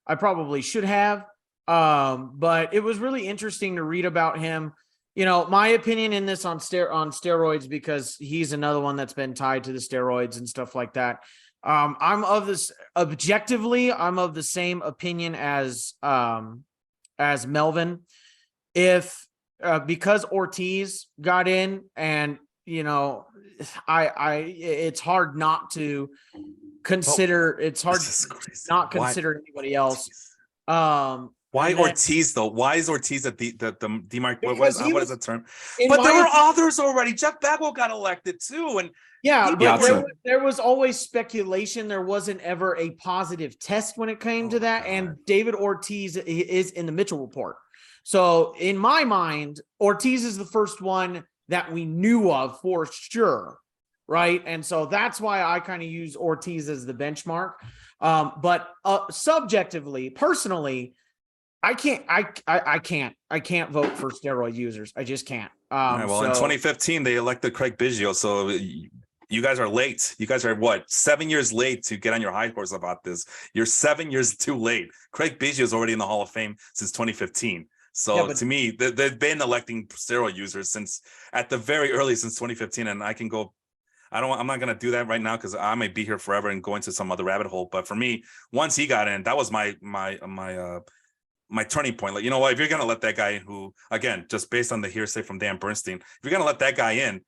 I probably should have. But it was really interesting to read about him. You know, my opinion in this on steroids, because he's another one that's been tied to the steroids and stuff like that. I'm of the same opinion as Melvin. If because Ortiz got in, and you know, it's hard not to consider. It's hard to not consider anybody else. Why Ortiz though? Why is Ortiz at the demarc? What is the term? But there were others already. Jeff Bagwell got elected too, and yeah, but there was always speculation. There wasn't ever a positive test when it came to that. God. And David Ortiz is in the Mitchell report. So in my mind, Ortiz is the first one that we knew of for sure, right? And so that's why I kind of use Ortiz as the benchmark. But subjectively, personally, I can't vote for steroid users. I just can't. Right, well, in 2015, they elected Craig Biggio. So you guys are late. You guys are what, 7 years late to get on your high horse about this. You're 7 years too late. Craig Biggio is already in the Hall of Fame since 2015. So to me, they've been electing steroid users since at the very early since 2015. And I can go, I'm not going to do that right now because I may be here forever and go into some other rabbit hole. But for me, once he got in, that was my turning point. Like, you know what, if you're going to let that guy in, who, again, just based on the hearsay from Dan Bernstein, if you're going to let that guy in,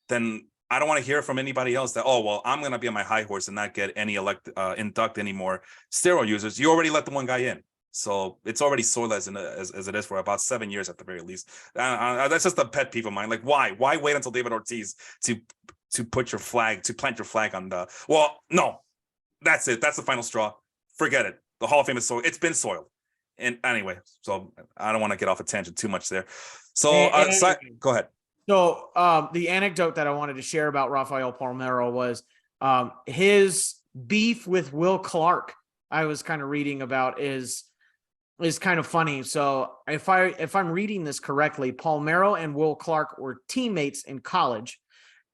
then I don't want to hear from anybody else that, oh, well, I'm going to be on my high horse and not get any induct any more steroid users. You already let the one guy in. So it's already soiled as it is for about 7 years at the very least. That's just a pet peeve of mine. Like, why wait until David Ortiz to put your flag, to plant your flag on the, well, no, that's it. That's the final straw. Forget it. The Hall of Fame is soiled. It's been soiled. And anyway, so I don't want to get off a tangent too much there. So, go ahead. So the anecdote that I wanted to share about Rafael Palmeiro was his beef with Will Clark. I was kind of reading about is kind of funny. So if I'm reading this correctly, Palmeiro and Will Clark were teammates in college,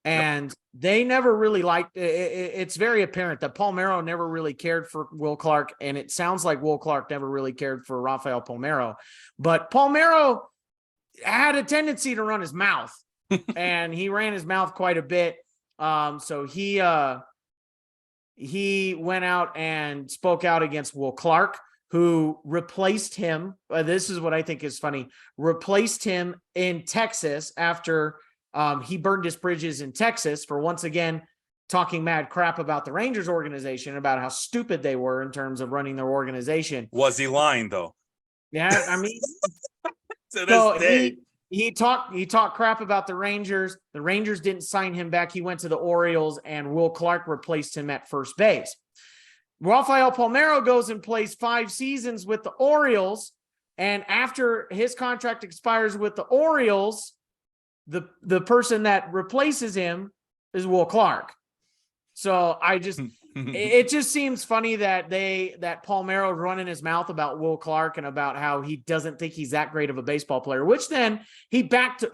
and they never really liked. It's very apparent that Palmeiro never really cared for Will Clark, and it sounds like Will Clark never really cared for Rafael Palmeiro. But Palmeiro had a tendency to run his mouth, and he ran his mouth quite a bit. So he went out and spoke out against Will Clark, who replaced him. This is what I think is funny. Replaced him in Texas after he burned his bridges in Texas for once again talking mad crap about the Rangers organization, about how stupid they were in terms of running their organization. Was he lying though? Yeah, I mean, to this day. He talked crap about the Rangers. The Rangers didn't sign him back. He went to the Orioles, and Will Clark replaced him at first base. Rafael Palmeiro goes and plays 5 seasons with the Orioles, and after his contract expires with the Orioles, the person that replaces him is Will Clark. So it just seems funny that Palmeiro running his mouth about Will Clark and about how he doesn't think he's that great of a baseball player, which then he backed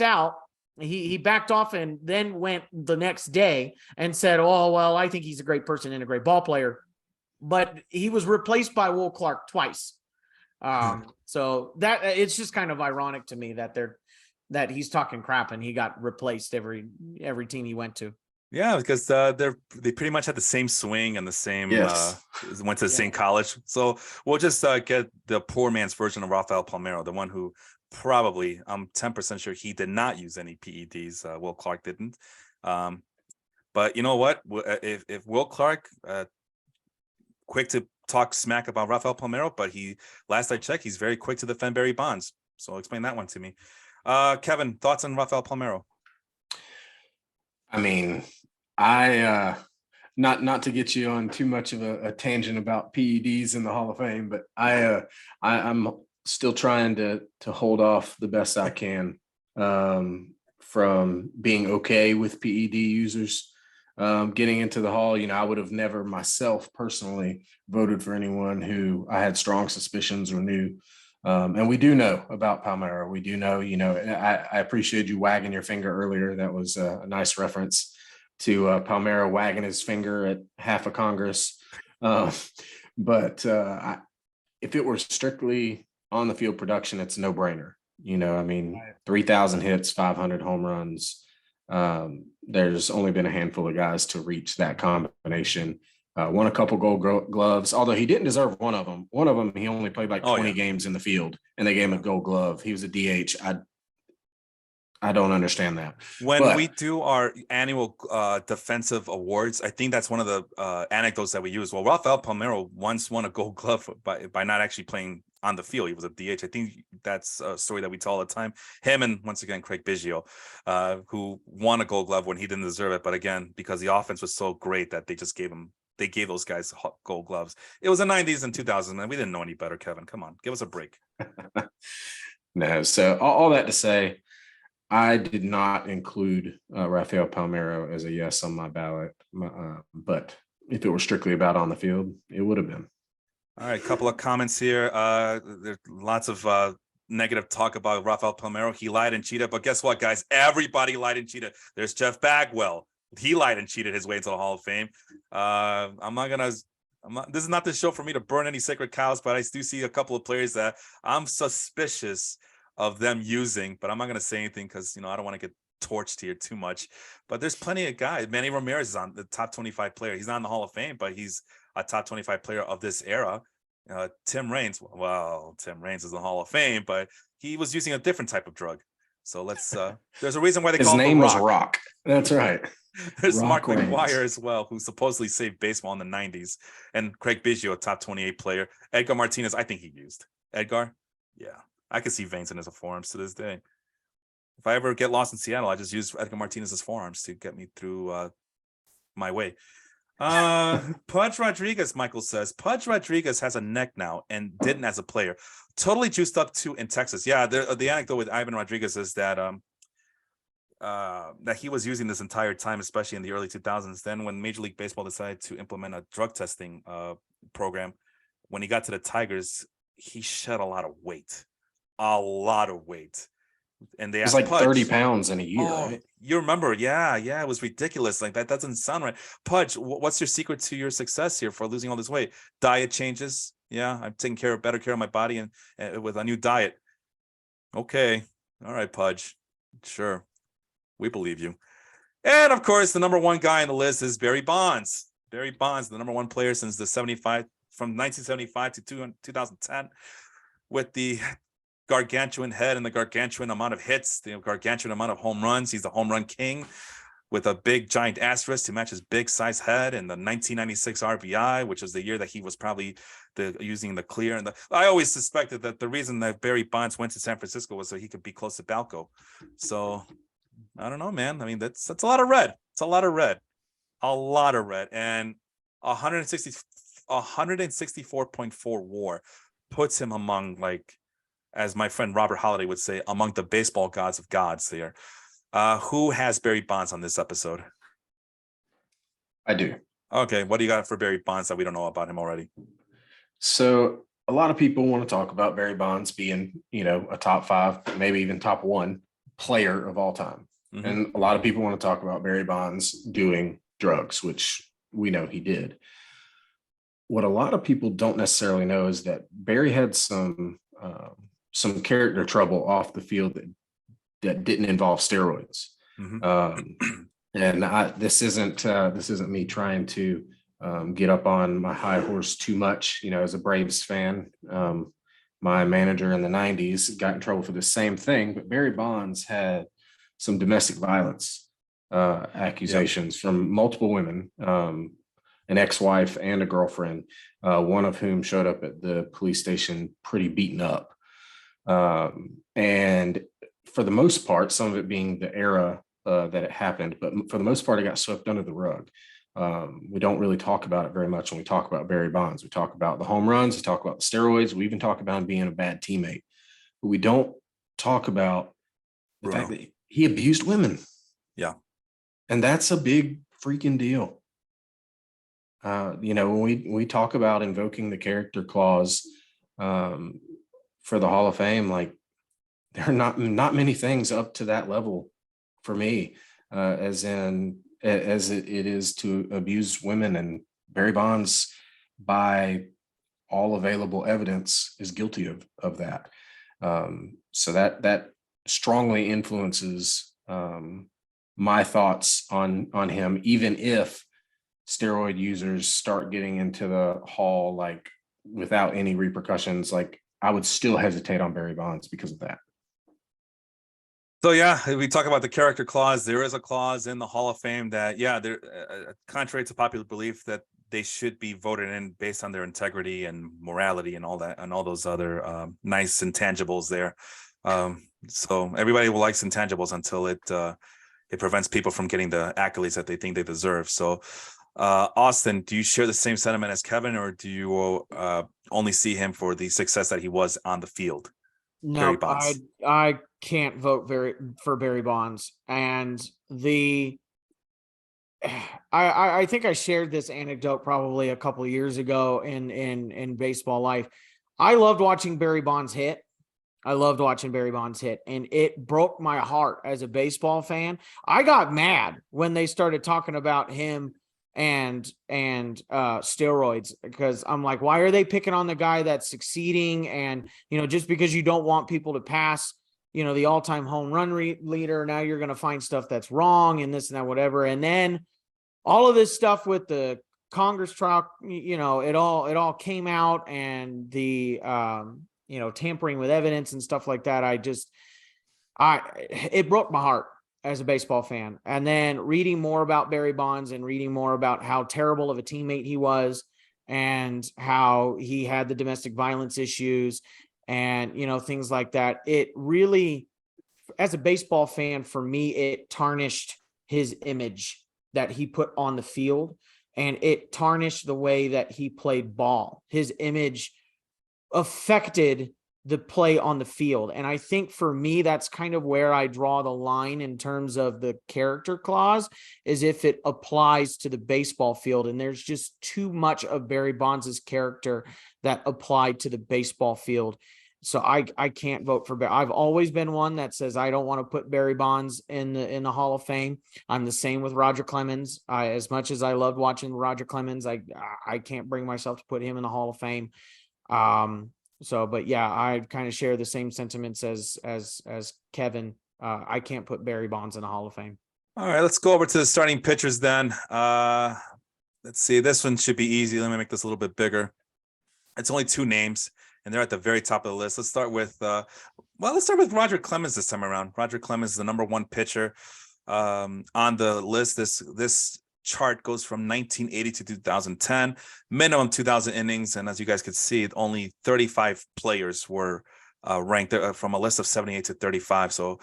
out. He backed off and then went the next day and said, oh, well, I think he's a great person and a great ball player. But he was replaced by Will Clark twice. So that it's just kind of ironic to me that he's talking crap and he got replaced every team he went to. Yeah, because they pretty much had the same swing and the same went to the same college. So we'll just get the poor man's version of Rafael Palmeiro, the one who probably, I'm 10% sure he did not use any PEDs. Will Clark didn't. But you know what? If Will Clark quick to talk smack about Rafael Palmeiro, but last I checked, he's very quick to defend Barry Bonds. So explain that one to me. Kevin, thoughts on Rafael Palmeiro? I mean, not to get you on too much of a tangent about PEDs in the Hall of Fame, but I'm still trying to hold off the best I can from being okay with PED users. Getting into the Hall, I would have never myself personally voted for anyone who I had strong suspicions or knew. And we do know about Palmeiro. We do know, I appreciate you wagging your finger earlier. That was a nice reference to Palmeiro wagging his finger at half of Congress. But if it were strictly on the field production, it's a no brainer. 3,000 hits, 500 home runs. There's only been a handful of guys to reach that combination. Won a couple gold gloves, although he didn't deserve one of them. One of them, he only played like 20 games in the field, and they gave him a gold glove. He was a DH. I don't understand that. When we do our annual defensive awards, I think that's one of the anecdotes that we use. Well, Rafael Palmeiro once won a gold glove by not actually playing on the field. He was a DH. I think that's a story that we tell all the time. Him and, once again, Craig Biggio, who won a gold glove when he didn't deserve it. But again, because the offense was so great that they just gave those guys gold gloves. It was the 90s and 2000s, and we didn't know any better, Kevin. Come on, give us a break. No, so all that to say, I did not include Rafael Palmeiro as a yes on my ballot, but if it were strictly about on the field, it would have been. All right, a couple of comments here. There's lots of negative talk about Rafael Palmeiro. He lied and cheated, but guess what, guys? Everybody lied and cheated. There's Jeff Bagwell. He lied and cheated his way into the Hall of Fame. This is not the show for me to burn any sacred cows, but I do see a couple of players that I'm suspicious of them using, but I'm not going to say anything because, I don't want to get torched here too much. But there's plenty of guys. Manny Ramirez is on the top 25 player. He's not in the Hall of Fame, but he's a top 25 player of this era. Tim Raines. Well, Tim Raines is in the Hall of Fame, but he was using a different type of drug. So let's. There's a reason why they call him his name was Rock. Rock. That's right. There's Rock Mark Raines. McGuire as well, who supposedly saved baseball in the 90s, and Craig Biggio, a top 28 player. Edgar Martinez, I think he used. Edgar, yeah, I could see veins in his forearms to this day. If I ever get lost in Seattle, I just use Edgar Martinez's forearms to get me through my way. Pudge Rodriguez, Michael says, Pudge Rodriguez has a neck now and didn't as a player. Totally juiced up too in Texas. Yeah, the anecdote with Ivan Rodriguez is that that he was using this entire time, especially in the early 2000s. Then when Major League Baseball decided to implement a drug testing program, when he got to the Tigers, he shed a lot of weight. And they asked like Pudge, 30 pounds in a year. Right? You remember? Yeah, it was ridiculous. Like, that doesn't sound right. Pudge, what's your secret to your success here for losing all this weight? Diet changes. Yeah, I'm taking better care of my body and with a new diet. Okay, all right, Pudge. Sure, we believe you. And of course, the number one guy on the list is Barry Bonds. Barry Bonds, the number one player since from 1975 to 2010, with the gargantuan head and the gargantuan amount of hits, the gargantuan amount of home runs. He's the home run king with a big giant asterisk to match his big size head, and the 1996 RBI, which is the year that he was probably using the clear. And I always suspected that the reason that Barry Bonds went to San Francisco was so he could be close to Balco. So I don't know, man. I mean, that's a lot of red. It's a lot of red, and 164.4 WAR puts him among, like, as my friend Robert Holiday would say, among the baseball gods of gods there. Who has Barry Bonds on this episode? I do. Okay, what do you got for Barry Bonds that we don't know about him already? So a lot of people want to talk about Barry Bonds being, a top 5, maybe even top 1 player of all time. Mm-hmm. And a lot of people want to talk about Barry Bonds doing drugs, which we know he did. What a lot of people don't necessarily know is that Barry had some character trouble off the field that didn't involve steroids. Mm-hmm. And this isn't me trying to get up on my high horse too much. You know, as a Braves fan, my manager in the '90s got in trouble for the same thing. But Barry Bonds had some domestic violence accusations from multiple women, an ex-wife and a girlfriend, one of whom showed up at the police station pretty beaten up. And for the most part, some of it being the era that it happened, but for the most part, it got swept under the rug. We don't really talk about it very much when we talk about Barry Bonds. We talk about the home runs, we talk about the steroids, we even talk about him being a bad teammate, but we don't talk about the fact that he abused women. Yeah. And that's a big freaking deal. You know, when we talk about invoking the character clause for the Hall of Fame, like there are not many things up to that level for me, as it is to abuse women, and Barry Bonds, by all available evidence, is guilty of that. So that strongly influences my thoughts on him, even if steroid users start getting into the hall like without any repercussions. Like, I would still hesitate on Barry Bonds because of that. So yeah, if we talk about the character clause, there is a clause in the Hall of Fame that, there, contrary to popular belief, that they should be voted in based on their integrity and morality and all that, and all those other nice intangibles there. So everybody likes intangibles until it prevents people from getting the accolades that they think they deserve. So Austin, do you share the same sentiment as Kevin, or do you only see him for the success that he was on the field? No, I can't vote for Barry Bonds. And I think I shared this anecdote probably a couple of years ago in baseball life. I loved watching Barry Bonds hit. And it broke my heart as a baseball fan. I got mad when they started talking about him and steroids, because I'm like, why are they picking on the guy that's succeeding? And, you know, just because you don't want people to pass, you know, the all-time home run leader, now you're going to find stuff that's wrong and this and that, whatever. And then all of this stuff with the Congress trial, you know, it all came out, and the, you know, tampering with evidence and stuff like that. It broke my heart as a baseball fan. And then reading more about Barry Bonds and reading more about how terrible of a teammate he was, and how he had the domestic violence issues and, you know, things like that. It really, as a baseball fan, for me, it tarnished his image that he put on the field, and it tarnished the way that he played ball. His image affected the play on the field. And I think for me, that's kind of where I draw the line in terms of the character clause, is if it applies to the baseball field. And there's just too much of Barry Bonds' character that applied to the baseball field. So I can't vote for Barry. I've always been one that says I don't want to put Barry Bonds in the Hall of Fame. I'm the same with Roger Clemens. As much as I loved watching Roger Clemens, I can't bring myself to put him in the Hall of Fame. So, but yeah, I kind of share the same sentiments as Kevin. I can't put Barry Bonds in the Hall of Fame. All right, let's go over to the starting pitchers then. Let's see, this one should be easy. Let me make this a little bit bigger. It's only two names, and they're at the very top of the list. Let's start with Roger Clemens this time around. Roger Clemens is the number one pitcher on the list. This chart goes from 1980 to 2010, minimum 2,000 innings. And as you guys could see, only 35 players were ranked from a list of 78 to 35. So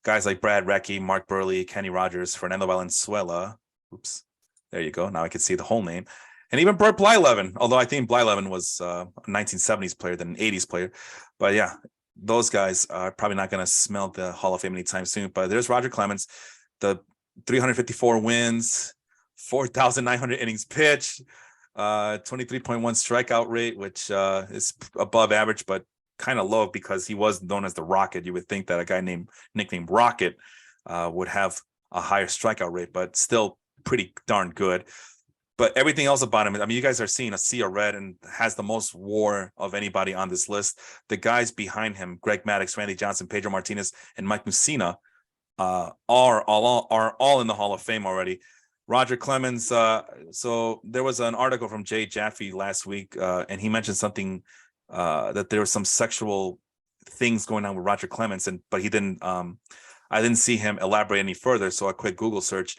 guys like Brad Recchi, Mark Burley, Kenny Rogers, Fernando Valenzuela. Oops, there you go. Now I can see the whole name. And even Burt Blyleven, although I think Blyleven was a 1970s player than an 80s player. But yeah, those guys are probably not going to smell the Hall of Fame anytime soon. But there's Roger Clemens, the 354 wins, 4,900 innings pitched, 23.1 strikeout rate, which is above average, but kind of low because he was known as the Rocket. You would think that a guy nicknamed Rocket would have a higher strikeout rate, but still pretty darn good. But everything else about him, I mean, you guys are seeing a sea of red, and has the most WAR of anybody on this list. The guys behind him, Greg Maddux, Randy Johnson, Pedro Martinez, and Mike Mussina, are all in the Hall of Fame already. Roger Clemens. So there was an article from Jay Jaffe last week, and he mentioned something that there was some sexual things going on with Roger Clemens, but he didn't. I didn't see him elaborate any further, so a quick Google search.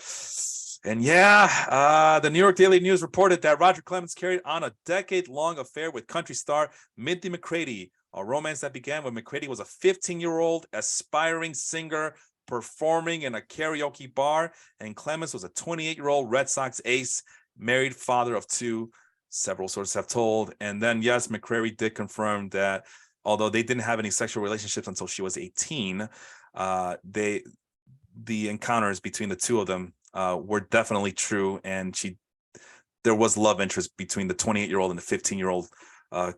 And the New York Daily News reported that Roger Clemens carried on a decade-long affair with country star Mindy McCready, a romance that began when McCready was a 15-year-old aspiring singer performing in a karaoke bar, and Clemens was a 28-year-old Red Sox ace, married, father of two, several sources have told. And then, yes, McCready did confirm that although they didn't have any sexual relationships until she was 18, the encounters between the two of them were definitely true, and there was love interest between the 28-year-old and the 15-year-old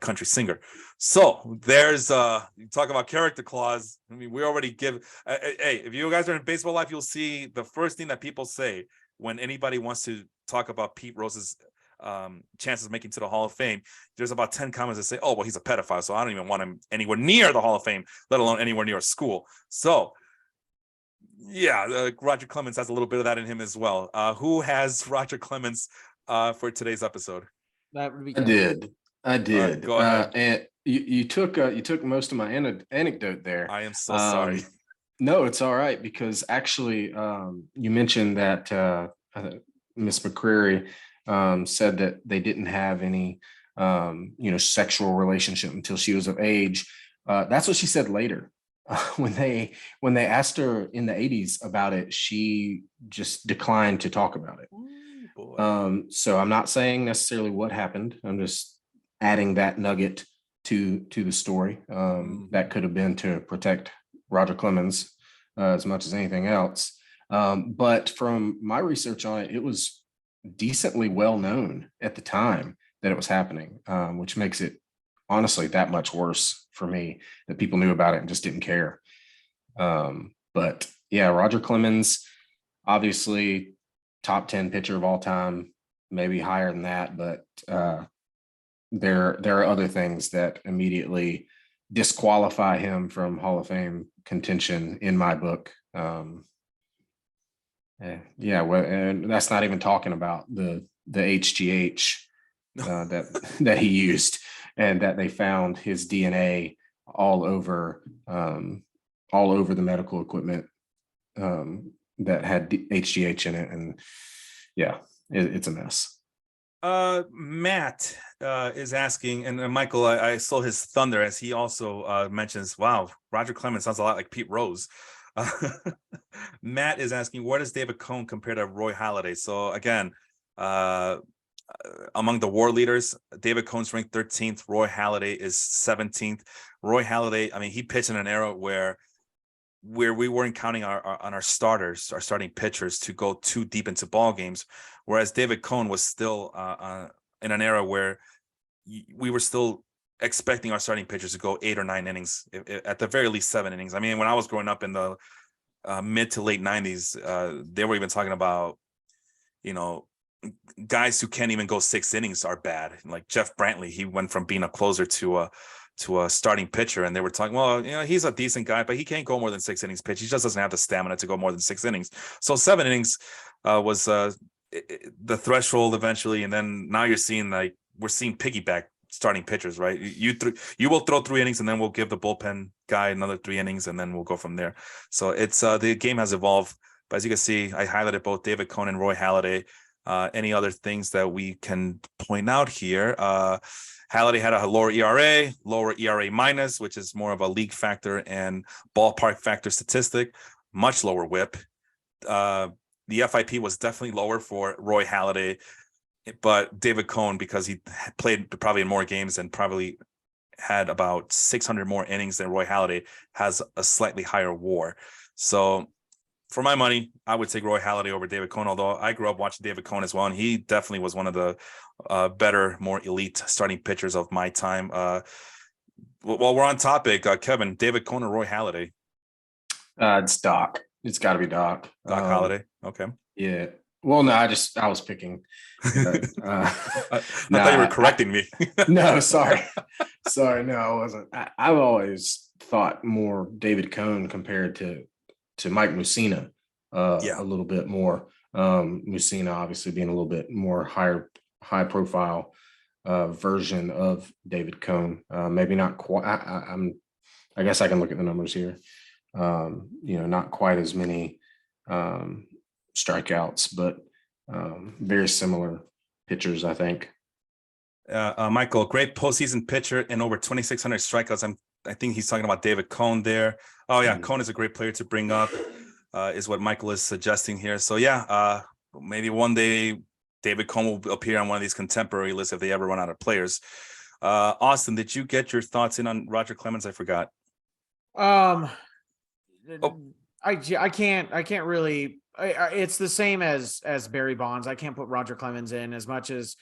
country singer. So there's you talk about character clause. I mean, we already give. Hey, if you guys are in baseball life, you'll see the first thing that people say when anybody wants to talk about Pete Rose's chances of making to the Hall of Fame. There's about 10 comments that say, "Oh, well, he's a pedophile, so I don't even want him anywhere near the Hall of Fame, let alone anywhere near a school." So. Yeah, Roger Clemens has a little bit of that in him as well. Who has Roger Clemens for today's episode? That would be. I did. Right, go ahead. And you took most of my anecdote there. I am so sorry. No, it's all right, because actually you mentioned that Miss McCreary said that they didn't have any sexual relationship until she was of age. That's what she said later. When they asked her in the 80s about it, she just declined to talk about it. Ooh, so I'm not saying necessarily what happened. I'm just adding that nugget to the story. That could have been to protect Roger Clemens as much as anything else. But from my research on it, it was decently well known at the time that it was happening, which makes it honestly that much worse for me that people knew about it and just didn't care. But yeah, Roger Clemens, obviously top 10 pitcher of all time, maybe higher than that, but there are other things that immediately disqualify him from Hall of Fame contention in my book. And that's not even talking about the HGH that he used, and that they found his DNA all over the medical equipment that had HGH in it. And yeah, it's a mess. Matt is asking, and Michael, I stole his thunder as he also mentions, wow, Roger Clemens sounds a lot like Pete Rose. Matt is asking, where does David Cone compare to Roy Halladay? So again, among the war leaders, David Cone's ranked 13th. Roy Halladay is 17th. Roy Halladay, I mean, he pitched in an era where we weren't counting on our starters, our starting pitchers, to go too deep into ball games, whereas David Cone was still in an era where we were still expecting our starting pitchers to go 8 or 9 innings, at the very least 7 innings. I mean, when I was growing up in the mid to late 90s, they were even talking about, guys who can't even go 6 innings are bad. Like Jeff Brantley, he went from being a closer to a starting pitcher, and they were talking, well, he's a decent guy, but he can't go more than 6 innings pitch. He just doesn't have the stamina to go more than 6 innings. So 7 innings was the threshold eventually, and then now you're seeing, like, we're seeing piggyback starting pitchers, right? You will throw 3 innings, and then we'll give the bullpen guy another 3 innings, and then we'll go from there. So it's the game has evolved. But as you can see, I highlighted both David Cone and Roy Halladay. Any other things that we can point out here? Halladay had a lower ERA minus, which is more of a league factor and ballpark factor statistic, much lower WHIP. The FIP was definitely lower for Roy Halladay, but David Cone, because he played probably in more games and probably had about 600 more innings than Roy Halladay, has a slightly higher WAR. So for my money, I would take Roy Halladay over David Cone, although I grew up watching David Cone as well, and he definitely was one of the better, more elite starting pitchers of my time. While we're on topic, Kevin, David Cone or Roy Halladay? It's Doc. It's got to be Doc. Doc Halladay. Okay. Yeah. Well, no, I was picking. I thought you were correcting me. No, sorry. No, I wasn't. I've always thought more David Cone compared to Mike Mussina Yeah. a little bit more. Mussina obviously being a little bit more high profile version of David Cone. Maybe not quite. I guess I can look at the numbers here. Not quite as many strikeouts, but very similar pitchers, I think. Michael, great postseason pitcher and over 2,600 strikeouts. I think he's talking about David Cone there. Oh yeah, Cone is a great player to bring up, is what Michael is suggesting here. So yeah, maybe one day David Cone will appear on one of these contemporary lists if they ever run out of players. Austin, did you get your thoughts in on Roger Clemens? I forgot. I can't really. It's the same as Barry Bonds. I can't put Roger Clemens in as much as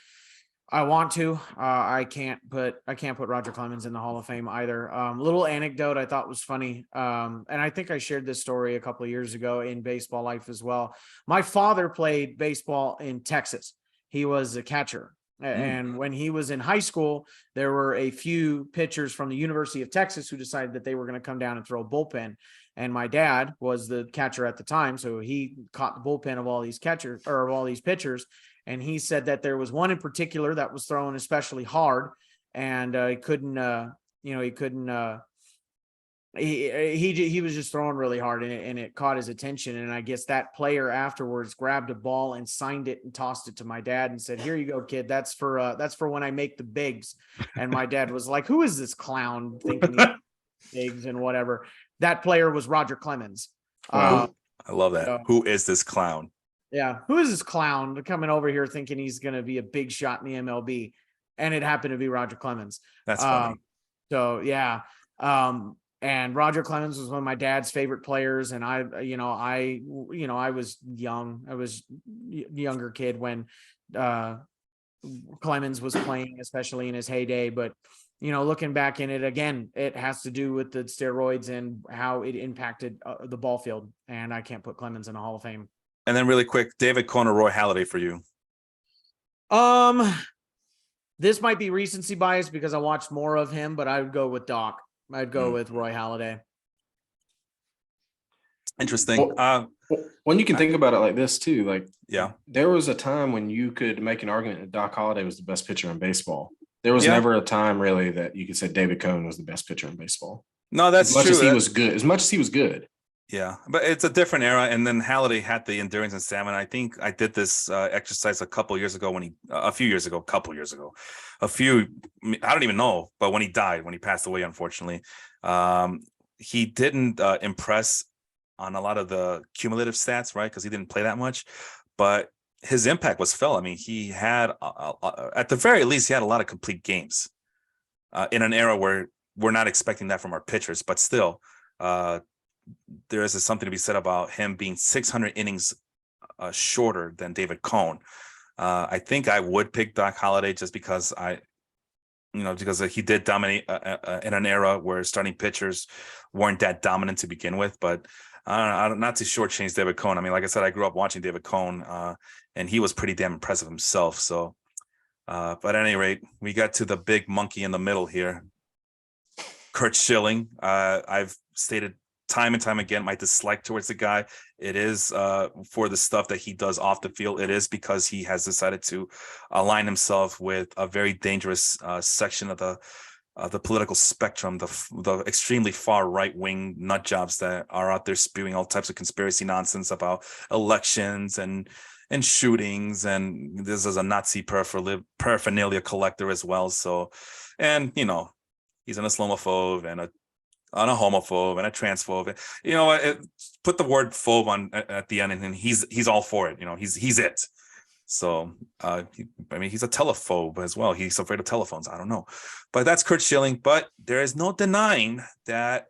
I want to. I can't put Roger Clemens in the Hall of Fame either. Little anecdote I thought was funny. And I think I shared this story a couple of years ago in baseball life as well. My father played baseball in Texas. He was a catcher. And when he was in high school, there were a few pitchers from the University of Texas who decided that they were going to come down and throw a bullpen. And my dad was the catcher at the time. So he caught the bullpen of all these catchers or of all these pitchers. And he said that there was one in particular that was throwing especially hard, and he was just throwing really hard, and it caught his attention. And I guess that player afterwards grabbed a ball and signed it and tossed it to my dad and said, "Here you go, kid. That's for when I make the bigs." And my dad was like, "Who is this clown thinking he's bigs and whatever?" That player was Roger Clemens. I love that. Who is this clown? Yeah. Who is this clown coming over here thinking he's going to be a big shot in the MLB? And it happened to be Roger Clemens. That's funny. So yeah. And Roger Clemens was one of my dad's favorite players. And I was young. I was a younger kid when Clemens was playing, especially in his heyday. But, looking back in it again, it has to do with the steroids and how it impacted the ball field. And I can't put Clemens in the Hall of Fame. And then really quick, David Cone or Roy Halladay for you? This might be recency bias because I watched more of him, but I would go with Doc. I'd go with Roy Halladay. Interesting. When you can think about it like this too, like, yeah, there was a time when you could make an argument that Doc Halladay was the best pitcher in baseball. There was never a time really that you could say David Cone was the best pitcher in baseball. No, that's as much true. As he was good, as much as he was good. Yeah, but it's a different era. And then Halladay had the endurance and stamina. I think I did this exercise a couple years ago I don't even know, but when he passed away, unfortunately, he didn't impress on a lot of the cumulative stats, right? Because he didn't play that much, but his impact was felt. I mean, he had, at the very least, he had a lot of complete games in an era where we're not expecting that from our pitchers, but still, there is something to be said about him being 600 innings shorter than David Cone. I think I would pick Doc Halladay just because because he did dominate in an era where starting pitchers weren't that dominant to begin with. But not to shortchange David Cone. I mean, like I said, I grew up watching David Cone, and he was pretty damn impressive himself. So, but at any rate, we got to the big monkey in the middle here, Curt Schilling. I've stated time and time again my dislike towards the guy. It is for the stuff that he does off the field. It is because he has decided to align himself with a very dangerous section of the political spectrum, the extremely far right wing nut jobs that are out there spewing all types of conspiracy nonsense about elections and shootings, and this is a Nazi paraphernalia collector as well. So, and he's an Islamophobe and a homophobe and a transphobe. Put the word phobe on at the end, and he's all for it. He's it. So, he's a telephobe as well. He's afraid of telephones. I don't know, but that's Curt Schilling. But there is no denying that,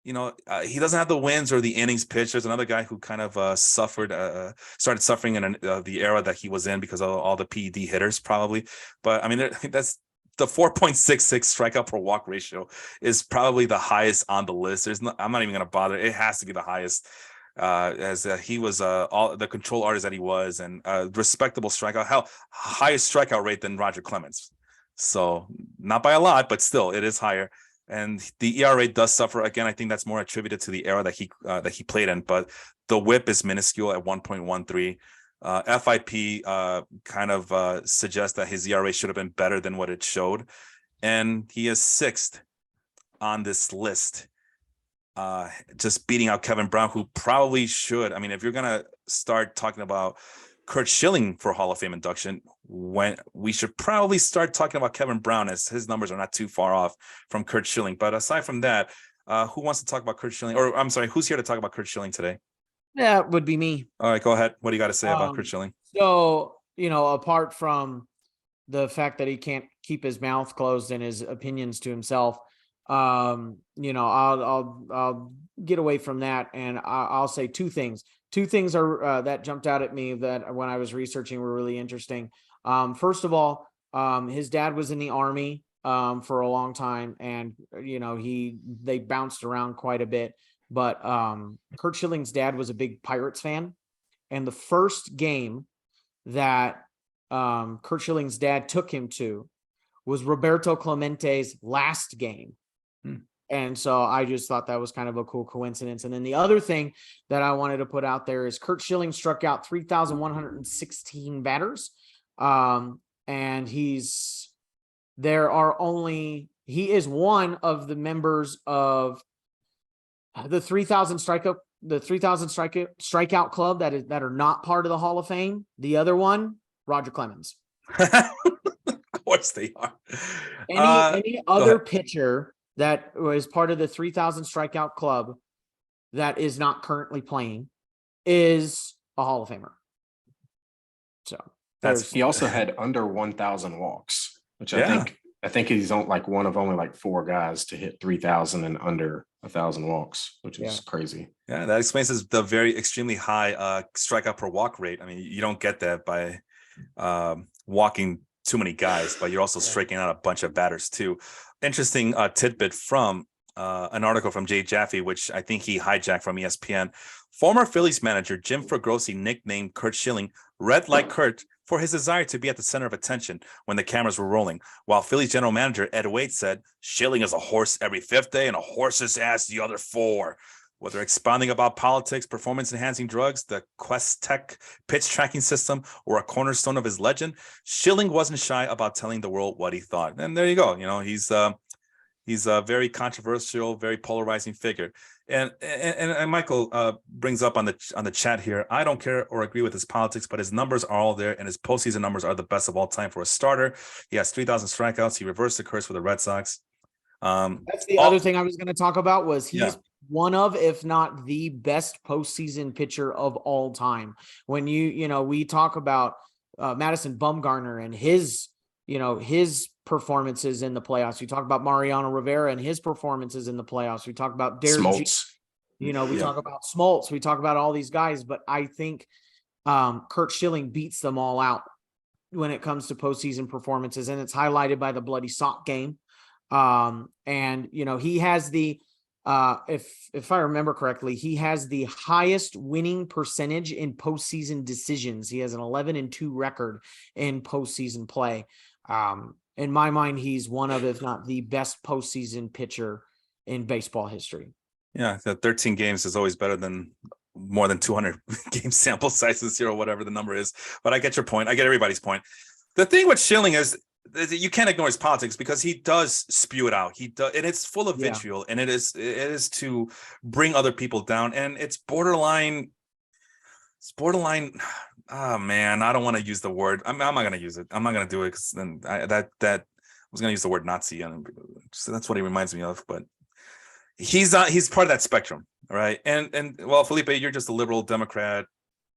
he doesn't have the wins or the innings pitched. There's another guy who kind of started suffering in the era that he was in because of all the PED hitters, probably. But that's the 4.66 strikeout per walk ratio is probably the highest on the list. I'm not even going to bother. It has to be the highest, as he was all the control artist that he was, and respectable strikeout. Highest strikeout rate than Roger Clemens. So not by a lot, but still it is higher. And the ERA does suffer again. I think that's more attributed to the era that he played in. But the WHIP is minuscule at 1.13. FIP kind of suggests that his ERA should have been better than what it showed, and he is 6th on this list, just beating out Kevin Brown, who probably should. I mean, if you're gonna start talking about Curt Schilling for Hall of Fame induction, when we should probably start talking about Kevin Brown, as his numbers are not too far off from Curt Schilling. But aside from that, who wants to talk about Curt Schilling? Or I'm sorry, who's here to talk about Curt Schilling today? Yeah, it would be me. All right, go ahead. What do you got to say about Curt Schilling? So, apart from the fact that he can't keep his mouth closed and his opinions to himself, I'll get away from that, and I'll say two things. Two things are that jumped out at me that when I was researching were really interesting. First of all, his dad was in the Army for a long time, and they bounced around quite a bit. But Curt Schilling's dad was a big Pirates fan, and the first game that Curt Schilling's dad took him to was Roberto Clemente's last game. And so I just thought that was kind of a cool coincidence. And then the other thing that I wanted to put out there is Curt Schilling struck out 3,116 batters. And he is one of the members of the 3,000 strikeout club that are not part of the Hall of Fame. The other one, Roger Clemens. Of course they are. Any other pitcher that was part of the 3,000 strikeout club that is not currently playing is a Hall of Famer. So he also had under 1,000 walks, which I think he's on one of only 4 guys to hit 3,000 and under 1,000 walks, which is crazy. Yeah, that explains the very extremely high strikeout per walk rate. I mean, you don't get that by walking too many guys, but you're also striking out a bunch of batters too. Interesting tidbit from an article from Jay Jaffe, which I think he hijacked from ESPN. Former Phillies manager Jim Fregosi nicknamed Curt Schilling "Red Like Curt" for his desire to be at the center of attention when the cameras were rolling, while Phillies general manager Ed Wade said, "Schilling is a horse every 5th day and a horse's ass the other 4. Whether expounding about politics, performance-enhancing drugs, the Quest Tech pitch tracking system, or a cornerstone of his legend, Schilling wasn't shy about telling the world what he thought." And there you go. He's a very controversial, very polarizing figure. And Michael brings up on the chat here, I don't care or agree with his politics, but his numbers are all there, and his postseason numbers are the best of all time for a starter. He has 3,000 strikeouts. He reversed the curse for the Red Sox. That's the other thing I was going to talk about was he's one of, if not the best postseason pitcher of all time. When we talk about Madison Bumgarner and his performances in the playoffs. We talk about Mariano Rivera and his performances in the playoffs. We talk about Derek Smoltz. We talk about Smoltz. We talk about all these guys, but I think Curt Schilling beats them all out when it comes to postseason performances, and it's highlighted by the bloody sock game. He has the if I remember correctly, he has the highest winning percentage in postseason decisions. He has an 11-2 record in postseason play. In my mind, he's one of, if not the best postseason pitcher in baseball history. Yeah, the 13 games is always better than more than 200 game sample sizes here, or whatever the number is. But I get your point. I get everybody's point. The thing with Schilling is you can't ignore his politics, because he does spew it out. He does, and it's full of vitriol, and it is to bring other people down, and it's borderline. Oh man, I don't want to use the word. I'm not going to use it. I'm not going to do it, because then I was going to use the word Nazi, and so that's what he reminds me of. But he's part of that spectrum, all right? And well, Felipe, you're just a liberal Democrat,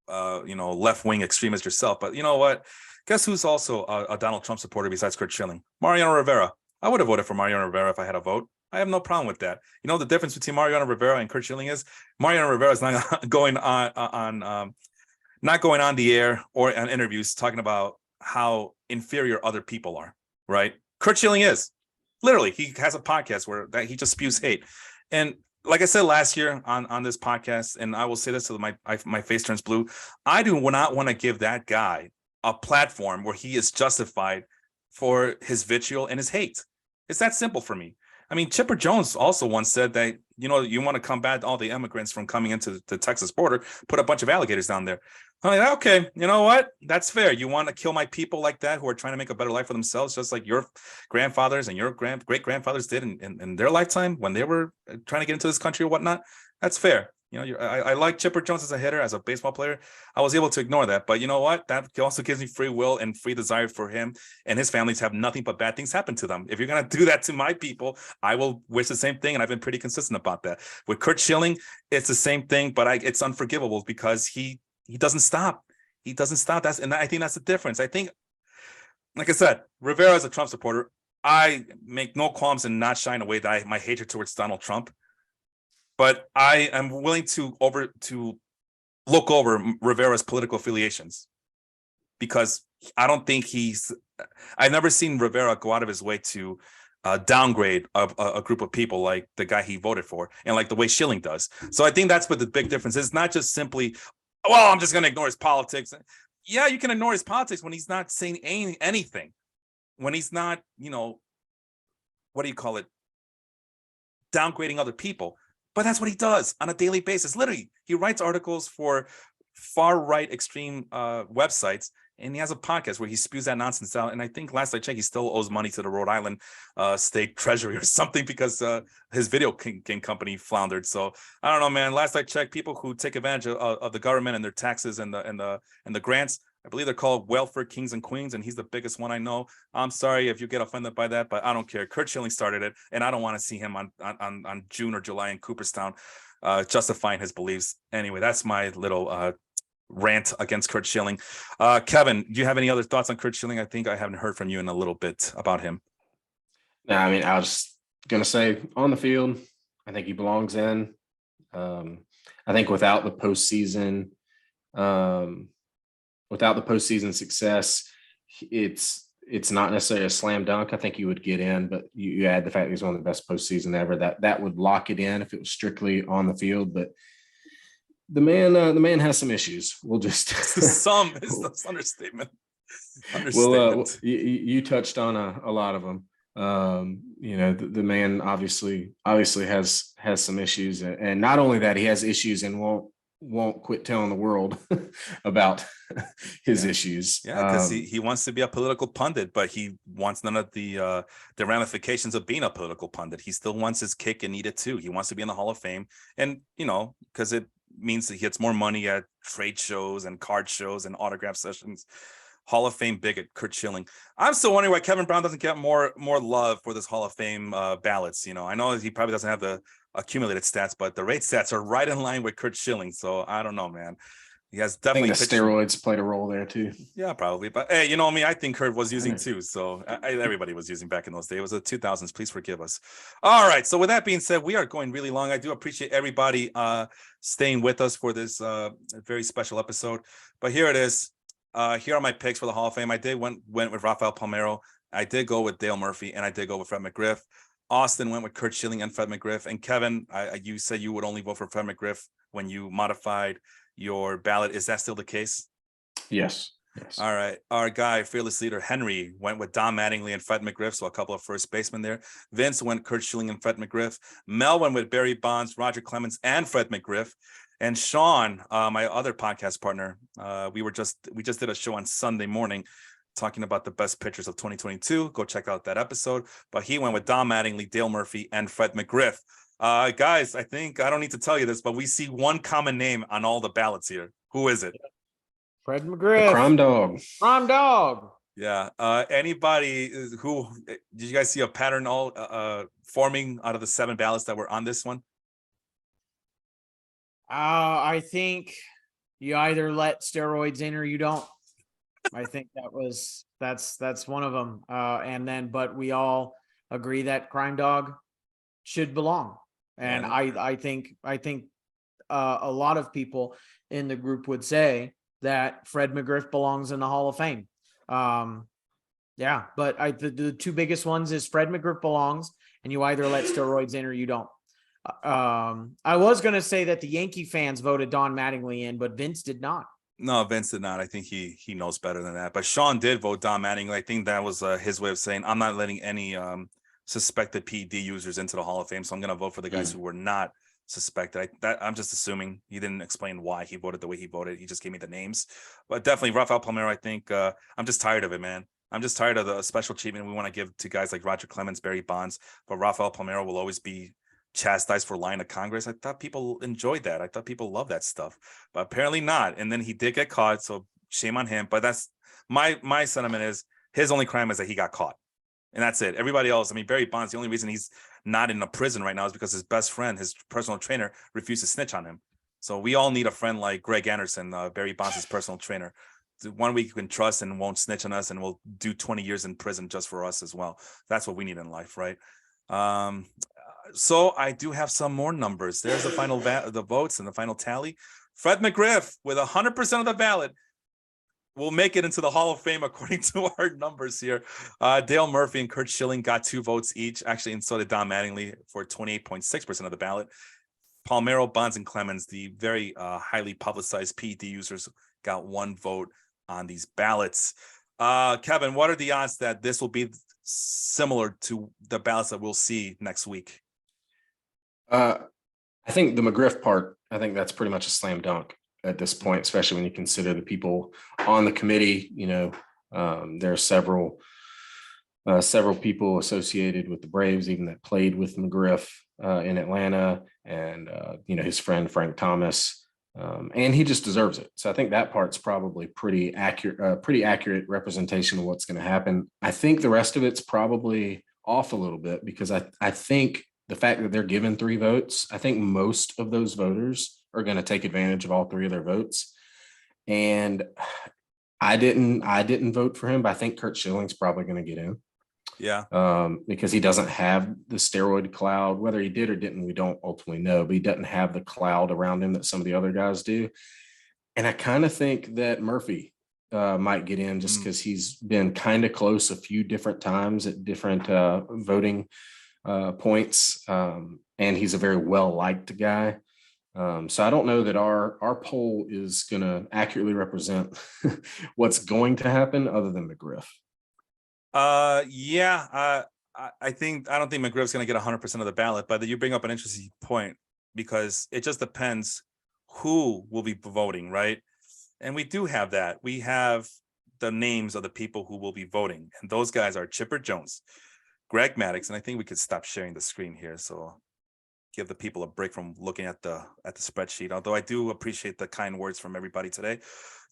left wing extremist yourself. But you know what? Guess who's also a Donald Trump supporter besides Curt Schilling? Mariano Rivera. I would have voted for Mariano Rivera if I had a vote. I have no problem with that. You know the difference between Mariano Rivera and Curt Schilling is Mariano Rivera is not going on the air or on interviews talking about how inferior other people are, right? Curt Schilling is. Literally, he has a podcast where he just spews hate. And like I said last year on this podcast, and I will say this till my face turns blue, I do not want to give that guy a platform where he is justified for his vitriol and his hate. It's that simple for me. I mean, Chipper Jones also once said that, you know, you want to combat all the immigrants from coming into the Texas border, put a bunch of alligators down there. I'm like, okay, you know what? That's fair. You want to kill my people like that who are trying to make a better life for themselves, just like your grandfathers and your great-grandfathers did in their lifetime when they were trying to get into this country or whatnot. That's fair. You know, I like Chipper Jones as a hitter, as a baseball player. I was able to ignore that. But you know what? That also gives me free will and free desire for him and his family to have nothing but bad things happen to them. If you're going to do that to my people, I will wish the same thing. And I've been pretty consistent about that. With Curt Schilling, it's the same thing, but it's unforgivable because he doesn't stop. He doesn't stop. I think that's the difference. I think, like I said, Rivera is a Trump supporter. I make no qualms in not shying away my hatred towards Donald Trump. But I am willing to look over Rivera's political affiliations because I don't think I've never seen Rivera go out of his way to downgrade a group of people like the guy he voted for and like the way Schilling does. So I think that's what the big difference is. It's not just simply, well, I'm just going to ignore his politics. Yeah, you can ignore his politics when he's not saying anything, when he's not, you know, what do you call it? Downgrading other people. But that's what he does on a daily basis. Literally, he writes articles for far-right extreme websites, and he has a podcast where he spews that nonsense out. And I think last I checked, he still owes money to the Rhode Island state treasury or something because his video game company floundered. So I don't know, man. Last I checked, people who take advantage of the government and their taxes and the grants, I believe they're called welfare kings and queens, and he's the biggest one I know. I'm sorry if you get offended by that, but I don't care. Curt Schilling started it, and I don't want to see him on June or July in Cooperstown justifying his beliefs. Anyway, that's my little rant against Curt Schilling. Kevin, do you have any other thoughts on Curt Schilling? I think I haven't heard from you in a little bit about him. No, I mean, I was going to say on the field, I think he belongs in. I think without the postseason, success, it's not necessarily a slam dunk. I think you would get in, but you add the fact that he's one of the best postseason ever. That would lock it in if it was strictly on the field. But the man has some issues. We'll just some is the understatement. Well, you touched on a lot of them. You know, the man obviously has some issues, and not only that, he has issues and won't quit telling the world about his issues. Yeah, because he wants to be a political pundit, but he wants none of the ramifications of being a political pundit. He still wants his cake and eat it too. He wants to be in the Hall of Fame, and you know, because it means that he gets more money at trade shows and card shows and autograph sessions. Hall of Fame bigot Curt Schilling. I'm still wondering why Kevin Brown doesn't get more love for this Hall of Fame ballots. You know, I know he probably doesn't have the accumulated stats, but the rate stats are right in line with Curt Schilling. So I don't know, man. He has definitely. I think the steroids played a role there too. Yeah, probably. But hey, you know me, I think Kurt was using too. So everybody was using back in those days. It was the 2000s. Please forgive us. All right. So with that being said, we are going really long. I do appreciate everybody staying with us for this very special episode. But here it is. Here are my picks for the Hall of Fame. I did went with Rafael Palmeiro. I did go with Dale Murphy, and I did go with Fred McGriff. Austin went with Curt Schilling and Fred McGriff. And Kevin, you said you would only vote for Fred McGriff when you modified your ballot. Is that still the case? Yes. All right. Our guy, fearless leader Henry, went with Don Mattingly and Fred McGriff, so a couple of first basemen there. Vince went Curt Schilling and Fred McGriff. Mel went with Barry Bonds, Roger Clemens, and Fred McGriff. And Sean, my other podcast partner, we just did a show on Sunday morning talking about the best pitchers of 2022. Go check out that episode. But he went with Don Mattingly, Dale Murphy, and Fred McGriff. Guys, I think I don't need to tell you this, but we see one common name on all the ballots here. Who is it? Fred McGriff. The Crime Dog. Crime Dog. Yeah. Anybody who did you guys see a pattern all forming out of the 7 ballots that were on this one? I think you either let steroids in or you don't. I think that's one of them. But we all agree that Crime Dog should belong. And yeah. I think a lot of people in the group would say that Fred McGriff belongs in the Hall of Fame. Yeah, but the two biggest ones is Fred McGriff belongs, and you either let steroids in or you don't. I was going to say that the Yankee fans voted Don Mattingly in, but Vince did not. No, Vince did not. I think he knows better than that. But Sean did vote Don Mattingly. I think that was his way of saying, I'm not letting any suspected PED users into the Hall of Fame. So I'm going to vote for the guys who were not suspected. I'm just assuming. He didn't explain why he voted the way he voted. He just gave me the names. But definitely Rafael Palmeiro, I think I'm just tired of it, man. I'm just tired of the special treatment we want to give to guys like Roger Clemens, Barry Bonds. But Rafael Palmeiro will always be chastised for lying to Congress. I thought people enjoyed that. I thought people love that stuff. But apparently not. And then he did get caught. So shame on him. But that's my sentiment is his only crime is that he got caught. And that's it. Everybody else, I mean, Barry Bonds, the only reason he's not in a prison right now is because his best friend, his personal trainer, refused to snitch on him. So we all need a friend like Greg Anderson, Barry Bonds' personal trainer. One we can trust and won't snitch on us and will do 20 years in prison just for us as well. That's what we need in life, right? So I do have some more numbers. There's the final the votes and the final tally. Fred McGriff with 100% of the ballot will make it into the Hall of Fame according to our numbers here. Dale Murphy and Curt Schilling got 2 votes each, actually, and so did Don Mattingly for 28.6% of the ballot. Palmeiro, Bonds, and Clemens, the very highly publicized PED users, got 1 vote on these ballots. Kevin, what are the odds that this will be similar to the ballots that we'll see next week? I think the McGriff part, I think that's pretty much a slam dunk at this point, especially when you consider the people on the committee. You know, there are several people associated with the Braves, even that played with McGriff in Atlanta, and you know, his friend Frank Thomas, and he just deserves it. So I think that part's probably pretty accurate representation of what's going to happen. I think the rest of it's probably off a little bit, because I think the fact that they're given 3 votes, I think most of those voters are going to take advantage of all 3 of their votes. And I didn't vote for him, but I think Curt Schilling's probably going to get in. Yeah. Because he doesn't have the steroid cloud. Whether he did or didn't, we don't ultimately know, but he doesn't have the cloud around him that some of the other guys do. And I kind of think that Murphy might get in, just because he's been kind of close a few different times at different voting points. And he's a very well-liked guy. So I don't know that our poll is going to accurately represent what's going to happen, other than McGriff. Yeah. I don't think McGriff's going to get 100% of the ballot, but you bring up an interesting point, because it just depends who will be voting, right? And we do have that. We have the names of the people who will be voting, and those guys are Chipper Jones, Greg Maddux, and I think we could stop sharing the screen here, so give the people a break from looking at the spreadsheet. Although I do appreciate the kind words from everybody today.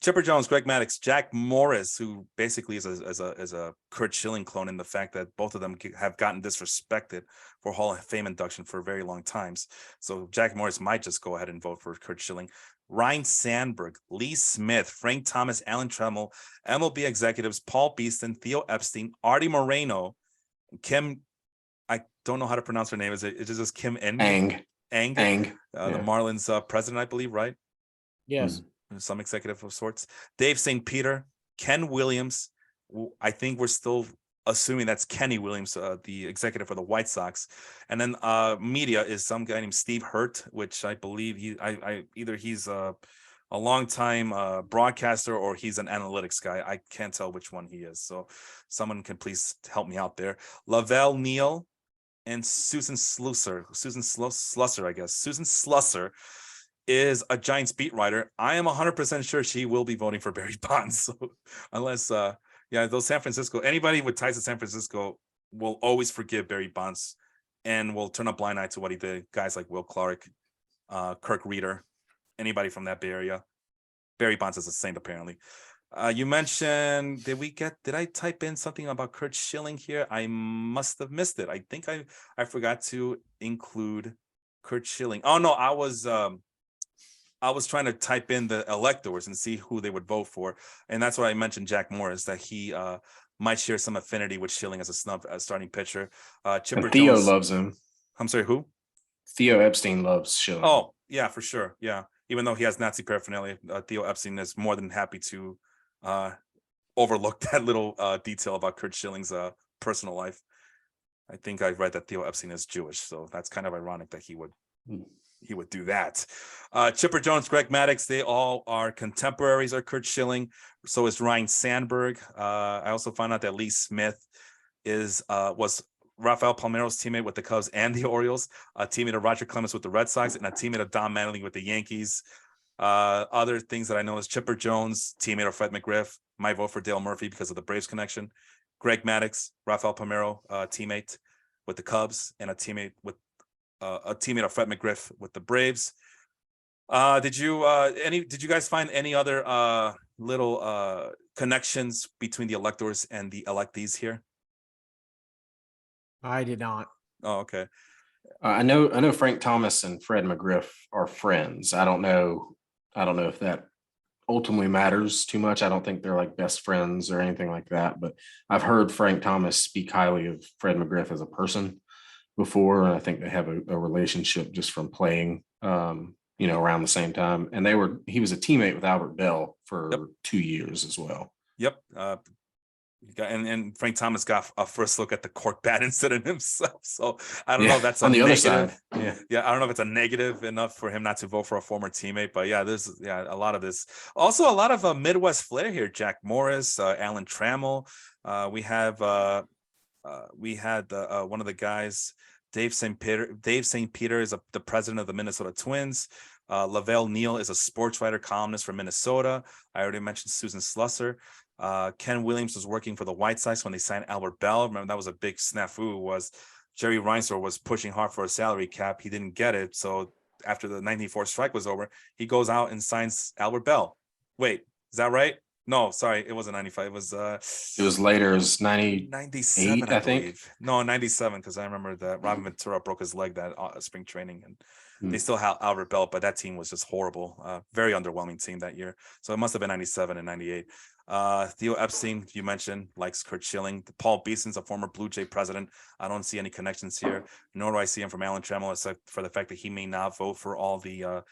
Chipper Jones, Greg Maddux, Jack Morris, who basically is a Curt Schilling clone in the fact that both of them have gotten disrespected for Hall of Fame induction for very long times. So Jack Morris might just go ahead and vote for Curt Schilling. Ryne Sandberg, Lee Smith, Frank Thomas, Alan Trammell, MLB executives Paul Beeston, Theo Epstein, Arte Moreno, Kim, I don't know how to pronounce her name. Is it just Kim Ang. The Marlins president, I believe, right? Yes. Some executive of sorts. Dave St. Peter, Ken Williams. I think we're still assuming that's Kenny Williams, the executive for the White Sox. And then media is some guy named Steve Hirdt, which I believe either he's a longtime broadcaster or he's an analytics guy. I can't tell which one he is. So someone can please help me out there. LaVelle, Neal, and Susan Slusser. Susan Slusser is a Giants beat writer. I am 100% sure she will be voting for Barry Bonds. So unless, those San Francisco, anybody with ties to San Francisco will always forgive Barry Bonds and will turn a blind eye to what he did. Guys like Will Clark, Kirk Reeder, anybody from that Bay Area. Barry Bonds is a saint, apparently. You mentioned, did I type in something about Curt Schilling here? I must have missed it. I think I forgot to include Curt Schilling. Oh no, I was trying to type in the electors and see who they would vote for. And that's why I mentioned Jack Morris, that he might share some affinity with Schilling as a starting pitcher. Chipper Theo Jones loves him. I'm sorry, who? Theo Epstein loves Schilling. Oh, yeah, for sure. Yeah. Even though he has Nazi paraphernalia, Theo Epstein is more than happy to overlook that little detail about Curt Schilling's personal life. I think I read that Theo Epstein is Jewish, so that's kind of ironic that he would do that. Chipper Jones, Greg Maddux, they all are contemporaries of Curt Schilling. So is Ryne Sandberg. I also found out that Lee Smith was Rafael Palmeiro's teammate with the Cubs and the Orioles, a teammate of Roger Clemens with the Red Sox, and a teammate of Don Mattingly with the Yankees. Other things that I know is Chipper Jones, teammate of Fred McGriff. My vote for Dale Murphy because of the Braves connection. Greg Maddux, Rafael Palmeiro, teammate with the Cubs, and a teammate of Fred McGriff with the Braves. Did you guys find any other little connections between the electors and the electees here? I did not. Oh, okay. I know Frank Thomas and Fred McGriff are friends. I don't know if that ultimately matters too much. I don't think they're like best friends or anything like that, but I've heard Frank Thomas speak highly of Fred McGriff as a person before, and I think they have a relationship just from playing around the same time. And he was a teammate with Albert Belle for 2 years as well. Yep. And Frank Thomas got a first look at the cork bat incident himself. So I don't know if that's on the other negative. side. Yeah. I don't know if it's a negative enough for him not to vote for a former teammate, but there's a lot of this. Also, a lot of Midwest flair here. Jack Morris, Alan Trammell. We had one of the guys, Dave St. Peter is the president of the Minnesota Twins. LaVelle Neal is a sports writer, columnist for Minnesota. I already mentioned Susan Slusser. Ken Williams was working for the White Sox when they signed Albert Belle. Remember, that was a big snafu. Was Jerry Reinsdorf was pushing hard for a salary cap. He didn't get it. So after the 1994 strike was over, he goes out and signs Albert Belle. Wait, is that right? No, sorry, it wasn't 95. It was later. It was 97, I think. believe. No, 97, because I remember that Robin Ventura broke his leg that spring training, and they still had Albert Belle, but that team was just horrible. Very underwhelming team that year. So it must have been 97 and 98. Theo Epstein, you mentioned, likes Curt Schilling. Paul Beeston's a former Blue Jay president. I don't see any connections here, nor do I see him from Alan Trammell, except for the fact that he may not vote for all the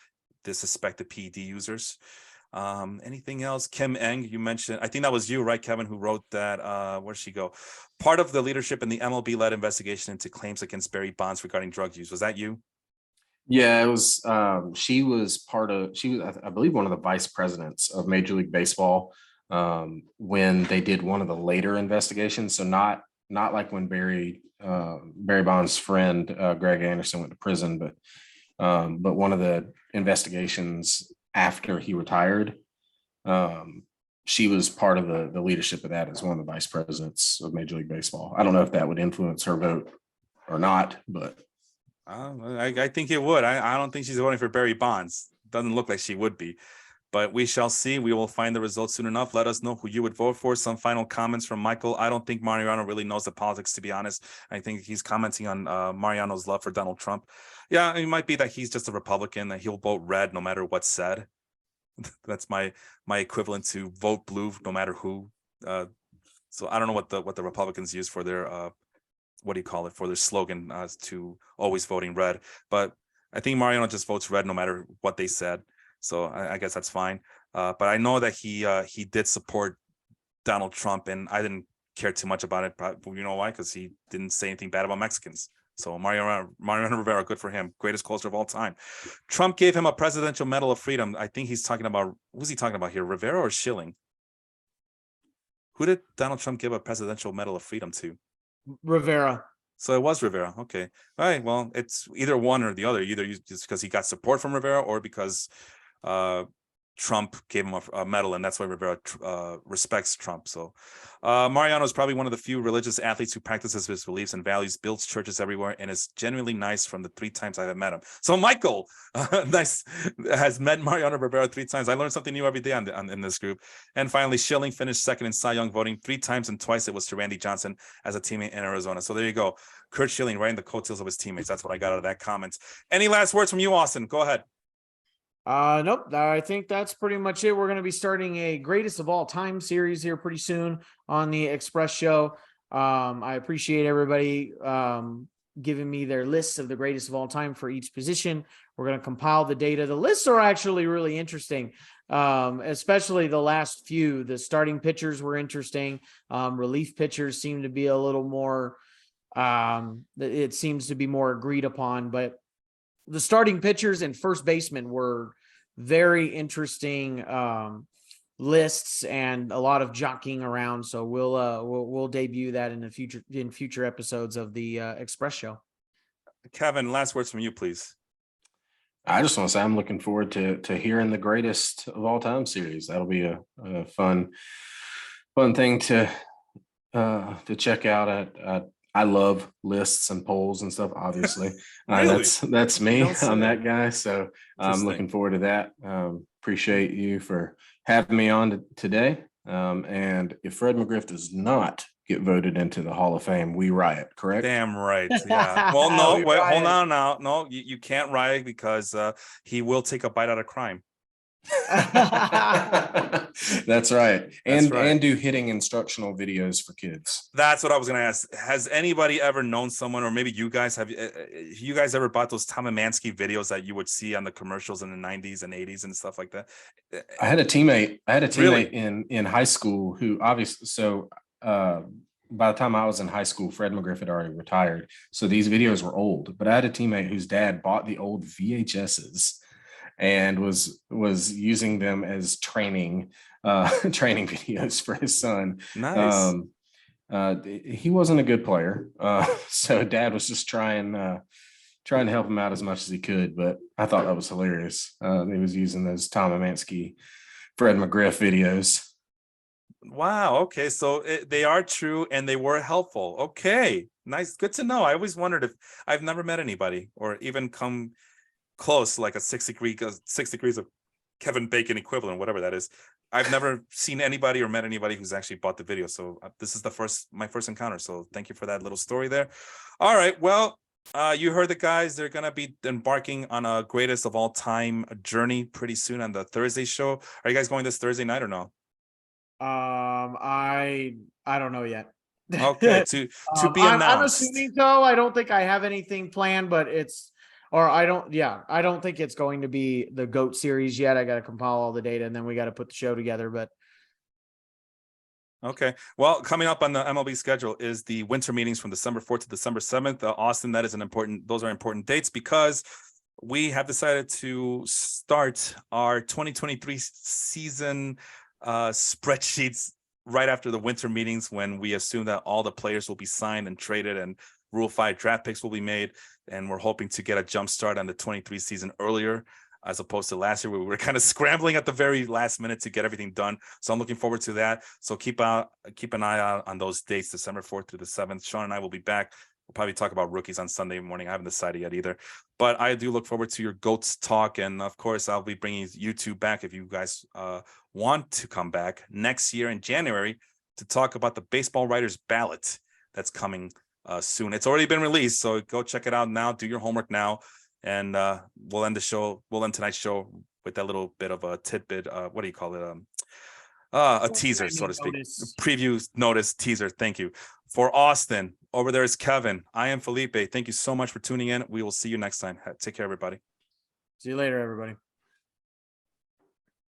suspected PED users. Anything else? Kim Eng, you mentioned, I think that was you, right, Kevin, who wrote that, where'd she go? Part of the leadership in the MLB-led investigation into claims against Barry Bonds regarding drug use. Was that you? Yeah, it was. She was, I believe, one of the vice presidents of Major League Baseball when they did one of the later investigations. So not like when Barry Bonds' friend Greg Anderson went to prison, but one of the investigations after he retired. She was part of the leadership of that as one of the vice presidents of Major League Baseball. I don't know if that would influence her vote or not, but I think it would. I don't think she's voting for Barry Bonds. Doesn't look like she would be, but we shall see. We will find the results soon enough. Let us know who you would vote for. Some final comments from Michael. I don't think Mariano really knows the politics, to be honest. I think he's commenting on Mariano's love for Donald Trump. Yeah, it might be that he's just a Republican, that he'll vote red no matter what's said. That's my equivalent to vote blue no matter who. So I don't know what the Republicans use for their what do you call it, for their slogan to always voting red. But I think Mariano just votes red no matter what they said. So I guess that's fine. But I know that he did support Donald Trump, and I didn't care too much about it. You know why? Because he didn't say anything bad about Mexicans. So Mariano Rivera, good for him. Greatest closer of all time. Trump gave him a Presidential Medal of Freedom. I think he's talking about, who's he talking about here? Rivera or Schilling? Who did Donald Trump give a Presidential Medal of Freedom to? Rivera. So it was Rivera. Okay. All right. Well, it's either one or the other. Either just because he got support from Rivera or because Trump gave him a medal, and that's why Rivera respects Trump. So Mariano is probably one of the few religious athletes who practices his beliefs and values, builds churches everywhere, and is genuinely nice from the 3 times I've met him. So Michael has met Mariano Rivera 3 times. I learn something new every day in this group. And finally, Schilling finished second in Cy Young voting 3 times, and twice it was to Randy Johnson as a teammate in Arizona. So there you go. Curt Schilling riding the coattails of his teammates. That's what I got out of that comment. Any last words from you, Austin? Go ahead. Nope. I think that's pretty much it. We're going to be starting a greatest of all time series here pretty soon on the Express Show. I appreciate everybody giving me their lists of the greatest of all time for each position. We're going to compile the data. The lists are actually really interesting, especially the last few. The starting pitchers were interesting. Relief pitchers seem to be a little more, it seems to be more agreed upon, but the starting pitchers and first basemen were very interesting lists and a lot of jockeying around. So we'll debut that in future episodes of the Express Show. Kevin, last words from you, please. I just want to say I'm looking forward to hearing the greatest of all time series. That'll be a fun thing to check out. I love lists and polls and stuff. Obviously, Really? that's me. don't say. I'm that guy. So I'm Interesting. looking forward to that. Appreciate you for having me on today. And if Fred McGriff does not get voted into the Hall of Fame, we riot. Correct? Damn right. Yeah. Well, no, We wait, hold riot. on now. No, you can't riot because he will take a bite out of crime. That's right. That's And right. do hitting instructional videos for kids. That's what I was gonna ask. Has anybody ever known someone, or maybe you guys have? You guys ever bought those Tom Amansky videos that you would see on the commercials in the 90s and 80s and stuff like that? I had a teammate Really? in high school who obviously by the time I was in high school, Fred McGriff had already retired. So these videos were old, but I had a teammate whose dad bought the old VHSs and was using them as training videos for his son. Nice. He wasn't a good player. So dad was just trying to help him out as much as he could, but I thought that was hilarious. He was using those Tom Amansky, Fred McGriff videos. Wow. Okay. So they are true and they were helpful. Okay. Nice. Good to know. I always wondered if I've never met anybody or even come close, like a 6 degrees of Kevin Bacon equivalent, whatever that is. I've never seen anybody or met anybody who's actually bought the video. So this is my first encounter. So thank you for that little story there. All right. Well, you heard the guys. They're going to be embarking on a greatest of all time journey pretty soon on the Thursday show. Are you guys going this Thursday night or no? I don't know yet. Okay, to be I'm announced. assuming so. I don't think I have anything planned, but I don't think it's going to be the GOAT series yet. I got to compile all the data and then we got to put the show together. But okay. Well, coming up on the MLB schedule is the winter meetings from December 4th to December 7th. Austin, those are important dates because we have decided to start our 2023 season spreadsheets right after the winter meetings, when we assume that all the players will be signed and traded and Rule 5 draft picks will be made. And we're hoping to get a jump start on the 23 season earlier, as opposed to last year where we were kind of scrambling at the very last minute to get everything done. So I'm looking forward to that. So keep an eye out on those dates, December 4th through the 7th. Sean and I will be back. We'll probably talk about rookies on Sunday morning. I haven't decided yet either, but I do look forward to your GOATs talk. And of course, I'll be bringing you two back if you guys want to come back next year in January to talk about the baseball writers ballot that's coming soon. It's already been released, so go check it out now. Do your homework now, and we'll end tonight's show with that little bit of a tidbit. What do you call it? A teaser, so to speak. Preview notice teaser. Thank you. For Austin, over there is Kevin. I am Felipe. Thank you so much for tuning in. We will see you next time. Take care, everybody. See you later, everybody.